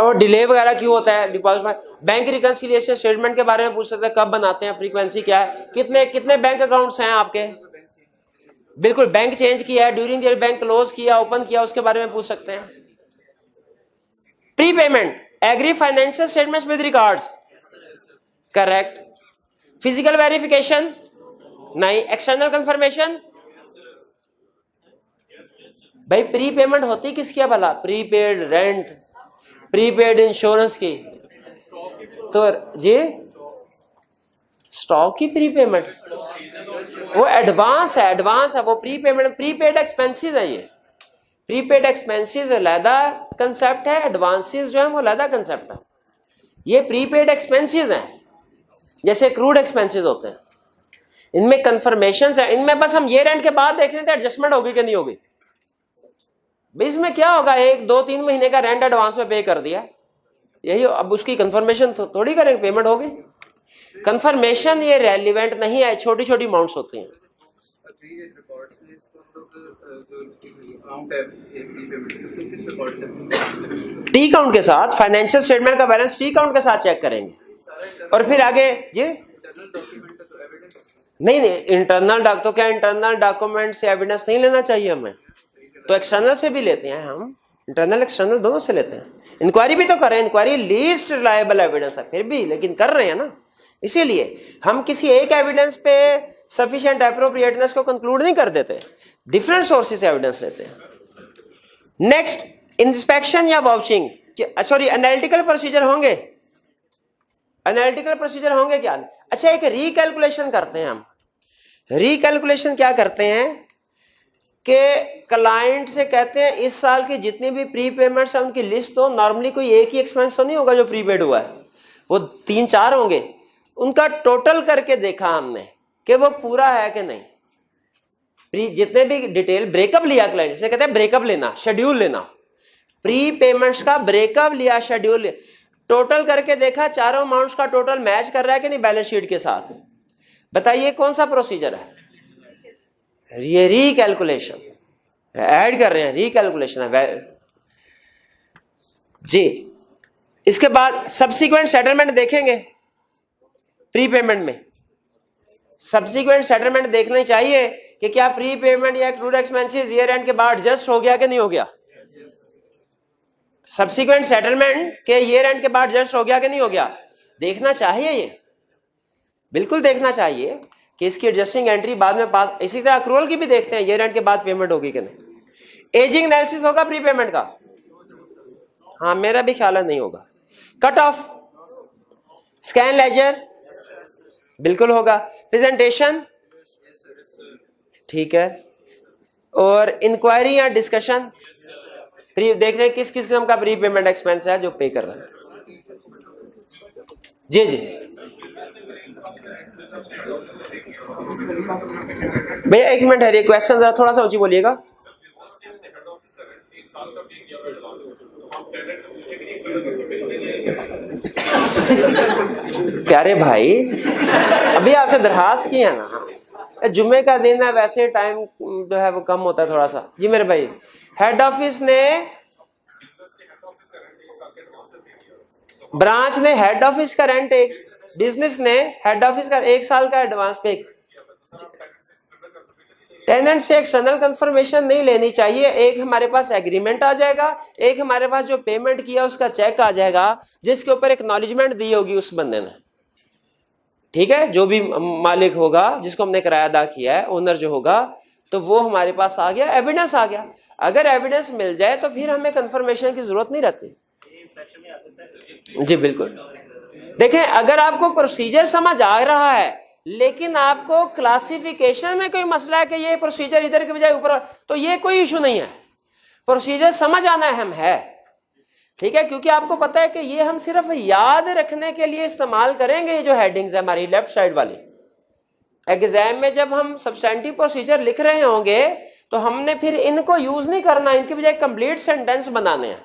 वो डिले वगैरह क्यों होता है डिपॉजिट में? बैंक रिकंसिलिएशन स्टेटमेंट के बारे में पूछ सकते हैं, कब बनाते हैं, फ्रीक्वेंसी क्या है, कितने बैंक अकाउंट्स हैं आपके? बिल्कुल, बैंक चेंज किया है, ड्यूरिंग द बैंक क्लोज किया, ओपन किया, उसके बारे में पूछ सकते हैं। Prepayment, agree financial statements with records, correct. Physical verification नहीं। एक्सटर्नल कंफर्मेशन भाई प्री पेमेंट होती किसकी है भला? प्रीपेड रेंट, प्रीपेड इंश्योरेंस की। तो जी स्टॉक की प्री पेमेंट वो एडवांस है, वो प्री पेमेंट, प्रीपेड एक्सपेंसेस है। ये प्रीपेड एक्सपेंसेस अलहदा कंसेप्ट है, एडवांसेस जो है वो अलहदा कंसेप्ट है। ये प्रीपेड एक्सपेंसेस हैं, जैसे क्रूड एक्सपेंसेस होते हैं, इनमें कंफर्मेशन है, इनमें बस हम ईयर एंड के बाद देख रहे थे एडजस्टमेंट होगी कि नहीं होगी। भाई इसमें क्या होगा, 1-2-3 महीने का रेंट एडवांस में पे कर दिया, यही अब उसकी कंफर्मेशन थोड़ी करेंगे, पेमेंट होगी। कंफर्मेशन ये रेलिवेंट नहीं है, छोटी छोटी अमाउंट्स होती हैं। टी काउंट के साथ, फाइनेंशियल स्टेटमेंट का बैलेंस टी काउंट के साथ चेक करेंगे और फिर आगे जी नहीं, इंटरनल तो क्या इंटरनल डॉक्यूमेंट से एविडेंस नहीं लेना चाहिए हमें, तो एक्सटर्नल से भी लेते हैं हम, इंटरनल एक्सटर्नल दोनों से लेते हैं। इंक्वायरी भी तो कर रहे हैं, इंक्वायरी लीस्ट रिलायबल एविडेंस है फिर भी, लेकिन कर रहे हैं ना, इसीलिए हम किसी एक एविडेंस पे सफिशिएंट एप्रोप्रिएटनेस को कंक्लूड नहीं कर देते, डिफरेंट सोर्सेस से एविडेंस लेते हैं। नेक्स्ट, इंस्पेक्शन या वाउचिंग, सॉरी एनालिटिकल प्रोसीजर होंगे, एनालिटिकल प्रोसीजर होंगे क्या? अच्छा, एक रिकैलकुलेशन करते हैं हम। रिकैलकुलेशन क्या करते हैं कि क्लाइंट से कहते हैं इस साल की जितनी भी प्री पेमेंट्स हैं उनकी लिस्ट दो। नॉर्मली कोई एक ही एक्सपेंस तो नहीं होगा जो प्रीपेड हुआ है, वो 3-4 होंगे, उनका टोटल करके देखा हमने कि वो पूरा है कि नहीं। जितने भी डिटेल ब्रेकअप लिया क्लाइंट से, कहते हैं ब्रेकअप लेना, शेड्यूल लेना, प्री पेमेंट्स का ब्रेकअप लिया, शेड्यूल लिया, टोटल करके देखा चारों अमाउंट्स का टोटल मैच कर रहा है कि नहीं बैलेंस शीट के साथ। बताइए कौन सा प्रोसीजर है? ये रिकैलकुलेशन, ऐड कर रहे हैं, रिकैलकुलेशन है जी। इसके बाद सब्सिक्वेंट सेटलमेंट देखेंगे। प्री पेमेंट में सब्सिक्वेंट सेटलमेंट देखने चाहिए कि क्या प्री पेमेंट या एक्रूड एक्सपेंसेस ईयर एंड के बाद एडजस्ट हो गया कि नहीं हो गया। सब्सिक्वेंट सेटलमेंट के ईयर एंड के बाद एडजस्ट हो गया कि नहीं हो गया, देखना चाहिए, ये बिल्कुल देखना चाहिए कि इसकी एडजस्टिंग एंट्री बाद में पास। इसी तरह अक्रूवल की भी देखते हैं ईयर एंड के बाद पेमेंट होगी कि नहीं। एजिंग एनालिसिस होगा प्री पेमेंट का? हाँ, मेरा भी ख्याल है नहीं होगा। कट ऑफ, स्कैन लेजर बिल्कुल होगा। प्रेजेंटेशन ठीक है, और इंक्वायरी या डिस्कशन देख रहे हैं किस किस किस्म का प्री पेमेंट एक्सपेंस है जो पे कर रहा है। जी जी भैया एक मिनट है, ये क्वेश्चन जरा थोड़ा सा ऊंची बोलिएगा। प्यारे भाई, अभी आपसे दरखास्त की है ना, जुम्मे का दिन है, वैसे टाइम जो है वो कम होता है थोड़ा सा। जी मेरे भाई, हेड ऑफिस ने, ब्रांच ने हेड ऑफिस का रेंट, एक बिजनेस ने हेड ऑफिस का 1 साल का एडवांस पे। टेनेंट से एक्सटर्नल कंफर्मेशन नहीं लेनी चाहिए, एक हमारे पास एग्रीमेंट आ जाएगा, एक हमारे पास जो पेमेंट किया उसका चेक आ जाएगा जिसके ऊपर एक्नॉलेजमेंट दी होगी उस बंदे ने, ठीक है, जो भी मालिक होगा जिसको हमने किराया अदा किया है, ओनर जो होगा, तो वो हमारे पास आ गया, एविडेंस आ गया। अगर एविडेंस मिल जाए तो फिर हमें कंफर्मेशन की जरूरत नहीं रहती। जी बिल्कुल। देखें, अगर आपको प्रोसीजर समझ आ रहा है लेकिन आपको क्लासिफिकेशन में कोई मसला है कि ये प्रोसीजर इधर के बजाय ऊपर, तो ये कोई इशू नहीं है, प्रोसीजर समझ आना अहम है, ठीक है, क्योंकि आपको पता है कि ये हम सिर्फ याद रखने के लिए इस्तेमाल करेंगे। ये जो हेडिंग्स है हमारी लेफ्ट साइड वाली, एग्जाम में जब हम सब्सटेंटिव प्रोसीजर लिख रहे होंगे तो हमने फिर इनको यूज नहीं करना, इनके बजाय कंप्लीट सेंटेंस बनाने हैं,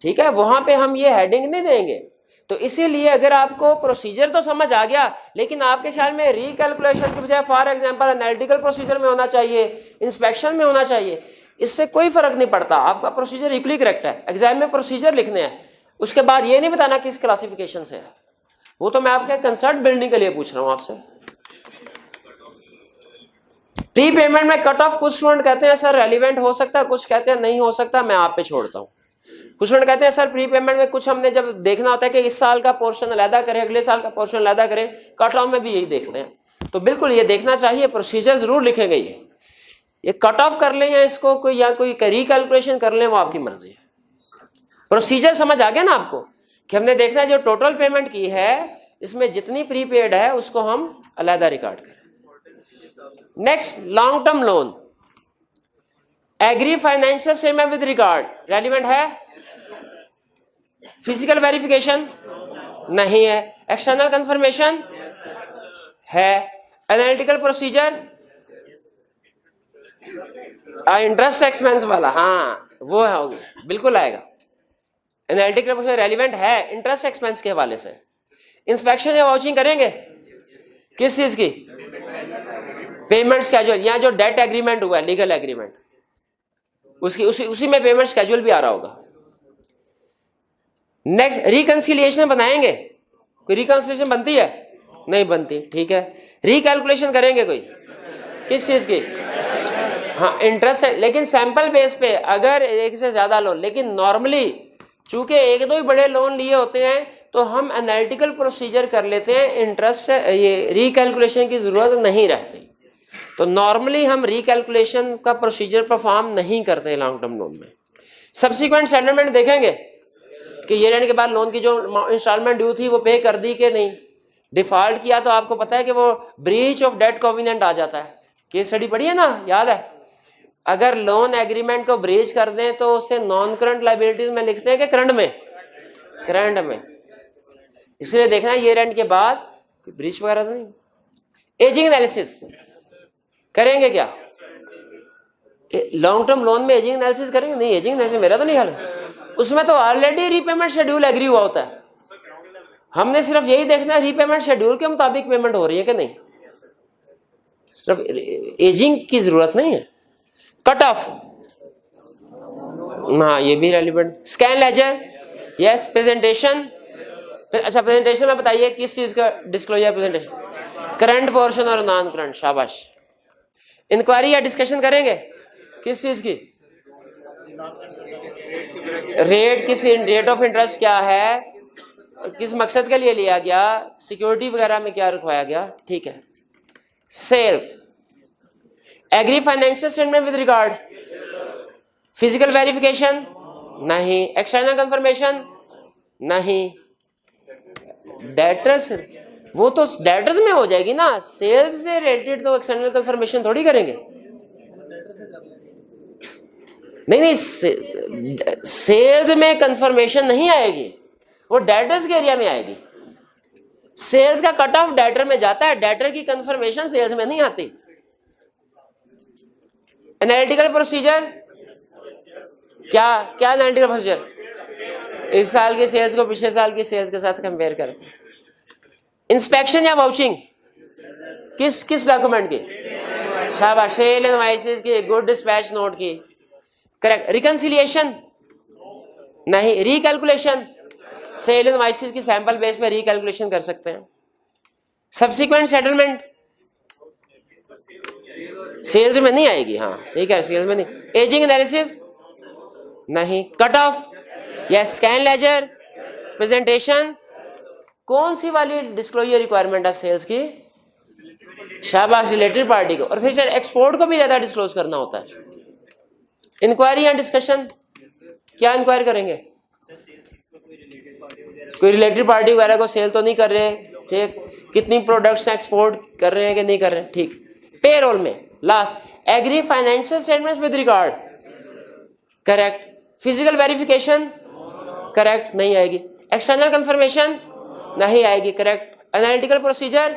ठीक है, वहां पे हम ये हेडिंग नहीं देंगे। तो इसीलिए अगर आपको प्रोसीजर तो समझ आ गया लेकिन आपके ख्याल में रिकैलकुलेशन के बजाय फॉर एग्जांपल एनालिटिकल प्रोसीजर में होना चाहिए, इंस्पेक्शन में होना चाहिए, इससे कोई फर्क नहीं पड़ता, आपका प्रोसीजर इक्वली करेक्ट है। एग्जाम में प्रोसीजर लिखने हैं, उसके बाद ये नहीं बताना किस क्लासिफिकेशन से है, वो तो मैं आपके कंसर्न बिल्डिंग के लिए पूछ रहा हूं आपसे। प्री पेमेंट में कट ऑफ, कुछ स्टूडेंट कहते हैं सर रेलिवेंट हो सकता है, कुछ कहते हैं नहीं हो सकता, मैं आप पे छोड़ता हूं। कुछ स्टूडेंट कहते हैं सर प्री पेमेंट में कुछ हमने जब देखना होता है कि इस साल का पोर्शन अलहदा करें, अगले साल का पोर्शन अलहदा करें, कट ऑफ में भी यही देखते हैं। तो बिल्कुल ये देखना चाहिए, प्रोसीजर जरूर लिखे गए, ये कट ऑफ कर लें या इसको कोई या कोई रिकैलकुलेशन कर लें, वो आपकी मर्जी है। प्रोसीजर समझ आ गया ना आपको कि हमने देखना है जो टोटल पेमेंट की है इसमें जितनी प्रीपेड है उसको हम अलहदा रिकॉर्ड करें। Next, long term loan, agree financial statement with record relevant है। फिजिकल वेरिफिकेशन नहीं है। एक्सटर्नल कंफर्मेशन है। एनालिटिकल प्रोसीजर इंटरेस्ट एक्सपेंस वाला, हाँ वो है, बिल्कुल आएगा। एनालिटिकल प्रोसीजर रेलिवेंट है इंटरेस्ट एक्सपेंस के हवाले से। इंस्पेक्शन या वाउचिंग करेंगे किस चीज की? पेमेंट स्केड्यूल, यहाँ जो डेट एग्रीमेंट हुआ है, लीगल एग्रीमेंट, उसकी उसी में पेमेंट स्केड्यूल भी आ रहा होगा। नेक्स्ट, रिकंसिलिएशन बनाएंगे? कोई रिकंसिलिएशन बनती है? नहीं बनती, ठीक है। रिकैलकुलेशन करेंगे कोई? किस चीज की? हाँ इंटरेस्ट है, लेकिन सैंपल बेस पे अगर एक से ज्यादा लोन, लेकिन नॉर्मली चूंकि एक दो ही बड़े लोन लिए होते हैं तो हम एनालिटिकल प्रोसीजर कर लेते हैं, इंटरेस्ट ये रिकैलकुलेशन की जरूरत नहीं रहती। तो नॉर्मली हम रिकैलकुलेशन का प्रोसीजर परफॉर्म नहीं करते लॉन्ग टर्म लोन में। सब्सिक्वेंट सेटलमेंट देखेंगे कि ये रहने के बाद लोन की जो इंस्टॉलमेंट ड्यू थी वो पे कर दी कि नहीं। डिफॉल्ट किया तो आपको पता है कि वो ब्रीच ऑफ डेट कोवेनेंट आ जाता है। केस स्टडी पढ़ी है ना, याद है? अगर लोन एग्रीमेंट को ब्रीच कर दें तो उससे नॉन करंट लायबिलिटीज में लिखते हैं कि करंट में? करंट में। इसलिए देखना ये रेंट के बाद ब्रीच वगैरह तो नहीं। एजिंग एनालिसिस करेंगे क्या? लॉन्ग टर्म लोन में एजिंग एनालिसिस करेंगे? नहीं, एजिंग एनालिसिस मेरा तो नहीं ख्याल है, उसमें तो ऑलरेडी रीपेमेंट शेड्यूल एग्री हुआ होता है। हमने सिर्फ यही देखना है रीपेमेंट शेड्यूल के मुताबिक पेमेंट हो रही है कि नहीं, सिर्फ एजिंग की जरूरत नहीं है। कट ऑफ, हाँ ये भी relevant. Scan ledger, yes. Presentation, अच्छा प्रेजेंटेशन में बताइए किस चीज का डिस्क्लोजर प्रेजेंटेशन? करंट पोर्शन और नॉन करंट, शाबाश। इंक्वायरी या डिस्कशन करेंगे किस चीज की? रेट, किस रेट ऑफ इंटरेस्ट क्या है, किस मकसद के लिए लिया गया, सिक्योरिटी वगैरह में क्या रखवाया गया, ठीक है। Sales, agree financial statement with regard, physical verification नहीं, एक्सटर्नल कंफर्मेशन नहीं, डेटर्स वो तो डेटर्स में हो जाएगी ना, सेल्स से रिलेटेड तो एक्सटर्नल कंफर्मेशन थोड़ी करेंगे। नहीं, सेल्स में कंफर्मेशन नहीं आएगी, वो डेटर्स के एरिया में आएगी। सेल्स का कट ऑफ डेटर में जाता है, डेटर की कंफर्मेशन सेल्स में नहीं आती। एनालिटिकल प्रोसीजर क्या क्या? एनालिटिकल प्रोसीजर इस साल की सेल्स को पिछले साल की सेल्स के साथ कंपेयर करें। इंस्पेक्शन या वाउचिंग किस किस डॉक्यूमेंट की? शाबाश, सेल इनवॉइसेस की, गुड डिस्पैच नोट की, करेक्ट। रिकंसिलिएशन नहीं, रिकैलकुलेशन, सेल इनवॉइसेस की सैंपल बेस पे रिकैलकुलेशन कर सकते हैं। सब्सिक्वेंट सेटलमेंट सेल्स में नहीं आएगी, हाँ सही कह रहे, सेल्स में नहीं। एजिंग एनालिसिस नहीं। Cut off, yes. Scan ledger, presentation, कौन सी वाली डिस्क्लोजर रिक्वायरमेंट है सेल्स की? शाबाश, रिलेटेड पार्टी को। और फिर सर एक्सपोर्ट को भी ज्यादा डिस्क्लोज करना होता है। इंक्वायरी या डिस्कशन, क्या इंक्वायरी करेंगे? कोई रिलेटेड पार्टी वगैरह को सेल तो नहीं कर रहे, ठीक। कितनी प्रोडक्ट्स एक्सपोर्ट कर रहे हैं कि नहीं कर रहे, ठीक। पेरोल में last, agree financial statements with regard, correct. Physical verification, correct, नहीं आएगी। एक्सटर्नल कंफर्मेशन नहीं आएगी, करेक्ट। Analytical procedure,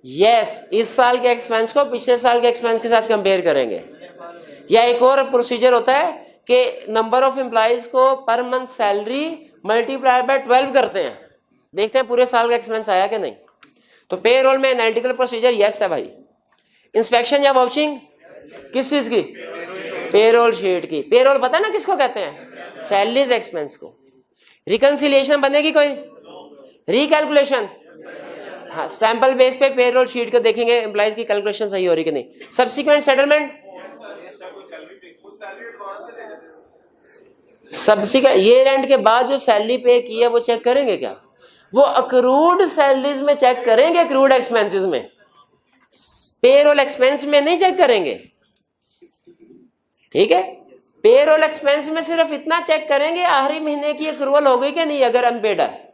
yes. इस साल के एक्सपेंस को पिछले साल के एक्सपेंस के साथ कंपेयर करेंगे। या एक और प्रोसीजर होता है कि नंबर ऑफ एम्प्लॉइज को per month salary multiply by 12 करते हैं, देखते हैं पूरे साल का एक्सपेंस आया कि नहीं। तो पेरोल में एनालिटिकल प्रोसीजर यस है भाई। इंस्पेक्शन या वाउचिंग किस चीज की? पेरोल शीट की। पेरोल पता है ना किसको कहते हैं? सैलरीज एक्सपेंस को। रिकंसिलिएशन बनेगी कोई? रिकैलकुलेशन, हाँ सैंपल बेस पे पेरोल शीट को देखेंगे एम्प्लॉइज की कैलकुलेशन सही हो रही कि नहीं। सब्सिक्वेंट सेटलमेंट, सब्सिक्वेंट ये रेंट के बाद जो सैलरी पे की है वो चेक करेंगे क्या? वो अक्रूड सैलरीज में चेक करेंगे, अक्रूड एक्सपेंसेस में, पेरोल एक्सपेंस में नहीं चेक करेंगे, ठीक है। पेरोल एक्सपेंस में सिर्फ इतना चेक करेंगे आखिरी महीने की अक्रूवल हो गई कि नहीं, अगर अनपेड है।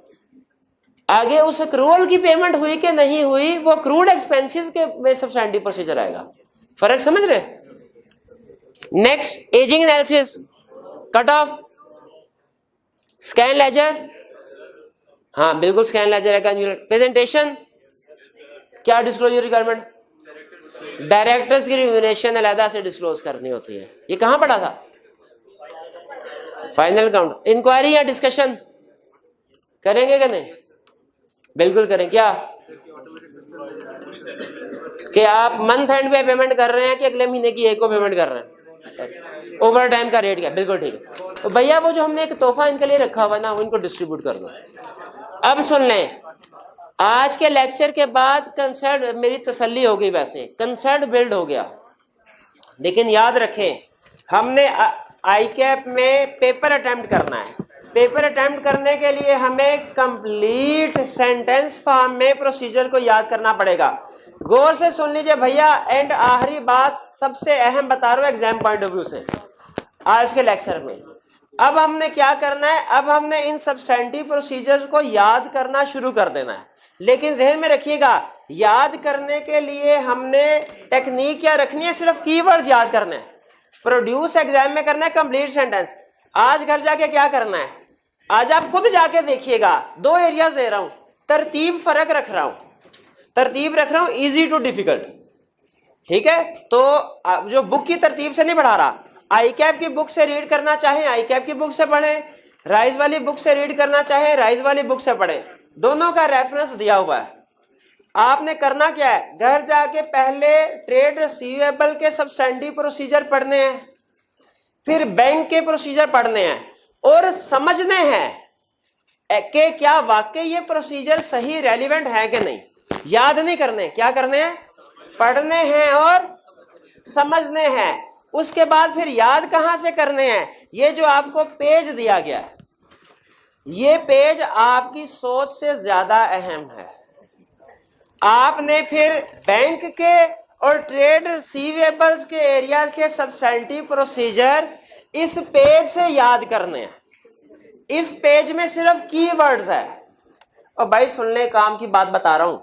आगे उस अक्रूवल की पेमेंट हुई कि नहीं हुई, वो अक्रूड एक्सपेंसेस के में सब्सिडी प्रोसीजर आएगा। फर्क समझ रहे? Next, ageing analysis, cut off, scan ledger, हाँ बिल्कुल, स्कैन लेजर प्रेजेंटेशन क्या डिस्क्लोजर रिक्वायरमेंट, डायरेक्टर्स की रिम्यूनरेशन अलहदा से डिस्क्लोज करनी होती है। ये कहाँ पढ़ा था? Final count. इंक्वायरी या डिस्कशन करेंगे कि नहीं? बिल्कुल करें। क्या कि आप मंथ एंड पे पेमेंट कर रहे हैं कि अगले महीने की एक को पेमेंट कर रहे हैं? ओवर टाइम का रेट क्या? बिल्कुल ठीक है। तो भैया वो जो हमने एक तोहफा इनके लिए रखा हुआ ना, उनको डिस्ट्रीब्यूट कर दो। अब सुन लें, आज के लेक्चर के बाद कंसर्ट, मेरी तसल्ली हो गई, वैसे कंसर्ट बिल्ड हो गया, लेकिन याद रखें हमने आई कैप में पेपर अटेम्प्ट करना है। पेपर अटेम्प्ट करने के लिए हमें कंप्लीट सेंटेंस फॉर्म में प्रोसीजर को याद करना पड़ेगा। गौर से सुन लीजिए भैया, एंड आखिरी बात सबसे अहम बता रहा हूं एग्जाम पॉइंट ऑफ व्यू से आज के लेक्चर में। अब हमने क्या करना है, अब हमने इन सब्सटेंटिव प्रोसीजर्स को याद करना शुरू कर देना है। लेकिन जहन में रखिएगा, याद करने के लिए हमने टेक्निक क्या रखनी है, सिर्फ कीवर्ड्स याद करने हैं। प्रोड्यूस एग्जाम में करना है कंप्लीट सेंटेंस। आज घर जाके क्या करना है, आज आप खुद जाके देखिएगा। 2 एरियाज दे रहा हूं, तरतीब फर्क रख रहा हूं, तरतीब रख रहा हूं इजी टू डिफिकल्ट, ठीक है? तो जो बुक की तरतीब से नहीं पढ़ा रहा, आई कैप की बुक से रीड करना चाहे आई कैप की बुक से पढ़ें, राइज वाली बुक से रीड करना चाहे राइज वाली बुक से पढ़ें, दोनों का रेफरेंस दिया हुआ है। आपने करना क्या है, घर जाके पहले ट्रेड रिसीवेबल के सब्सटेंटिव प्रोसीजर पढ़ने हैं, फिर बैंक के प्रोसीजर पढ़ने हैं और समझने हैं कि क्या वाकई ये प्रोसीजर सही रेलिवेंट है कि नहीं। याद नहीं करने, क्या करने हैं, पढ़ने हैं और समझने हैं। उसके बाद फिर याद कहां से करने हैं, ये जो आपको पेज दिया गया है, ये पेज आपकी सोच से ज्यादा अहम है। आपने फिर बैंक के और ट्रेड रिसीवेबल्स के एरिया के सब्सटेंटिव प्रोसीजर इस पेज से याद करने हैं। इस पेज में सिर्फ कीवर्ड्स है। और भाई सुनने काम की बात बता रहा हूं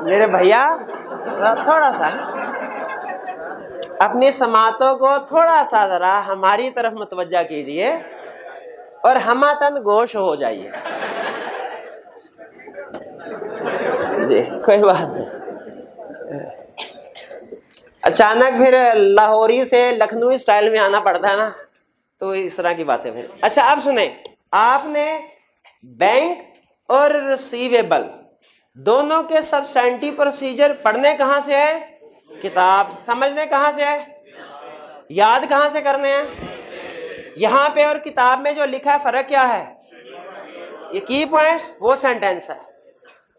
मेरे भैया, थोड़ा सा अपनी समातों को थोड़ा सा जरा हमारी तरफ मुतवज्जा कीजिए और हमातन गोश हो जाइए जी, कोई बात नहीं। अचानक फिर लाहौरी से लखनऊ स्टाइल में आना पड़ता है ना, तो इस तरह की बातें फिर। अच्छा अब सुने, आपने बैंक और रिसीवेबल दोनों के सब्सटेंटिव प्रोसीजर पढ़ने कहां से है, किताब। समझने कहां से है, याद कहां से करने हैं। यहां पे और किताब में जो लिखा है फर्क क्या है, ये की पॉइंट्स, वो सेंटेंस है।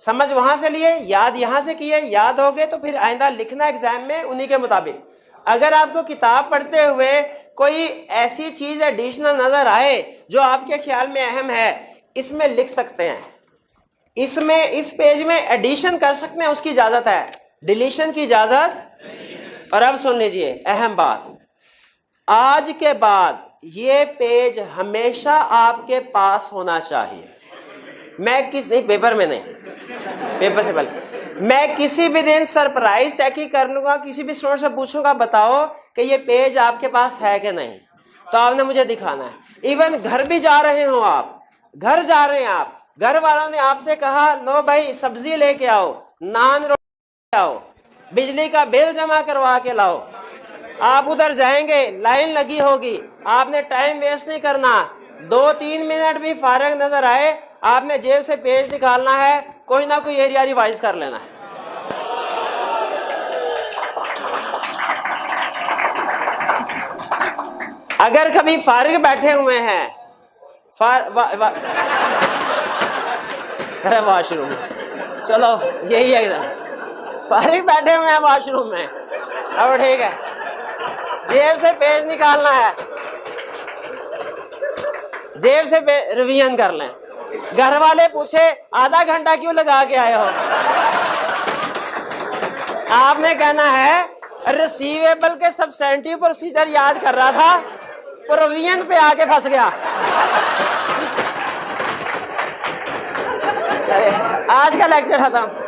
समझ वहां से लिए, याद यहां से किए, याद हो गए तो फिर आइंदा लिखना एग्जाम में उन्हीं के मुताबिक। अगर आपको किताब पढ़ते हुए कोई ऐसी चीज एडिशनल नजर आए जो आपके ख्याल में अहम है, इसमें लिख सकते हैं। इसमें इस पेज में एडिशन कर सकते हैं, उसकी इजाजत है, डिलीशन की इजाजत। और अब सुन लीजिए अहम बात, आज के बाद ये पेज हमेशा आपके पास होना चाहिए। मैं किस नहीं, पेपर में नहीं, पेपर से पहले मैं किसी भी दिन सरप्राइज चेकिंग कर लूंगा, किसी भी स्टूडेंट से पूछूंगा बताओ कि ये पेज आपके पास है कि नहीं, तो आपने मुझे दिखाना है। इवन घर भी जा रहे हो आप, घर जा रहे हैं आप, घर वालों ने आपसे कहा लो भाई सब्जी लेके आओ, नान रोटी आओ, बिजली का बिल जमा करवा के लाओ, आप उधर जाएंगे, लाइन लगी होगी, आपने टाइम वेस्ट नहीं करना। 2-3 मिनट भी फारग नजर आए, आपने जेब से पेज निकालना है, कोई ना कोई एरिया रिवाइज कर लेना है। अगर कभी फारिग बैठे हुए हैं वॉशरूम, चलो यही है, इधर फारिग बैठे हुए हैं वॉशरूम में, अब ठीक है, जेब से पेज निकालना है, जेब से रिवीजन कर लें। घर वाले पूछे आधा घंटा क्यों लगा के आए हो, आपने कहना है रिसीवेबल के सब्सटेंटिव प्रोसीजर याद कर रहा था, प्रोविजन पे आके फंस गया। आज का लेक्चर खत्म।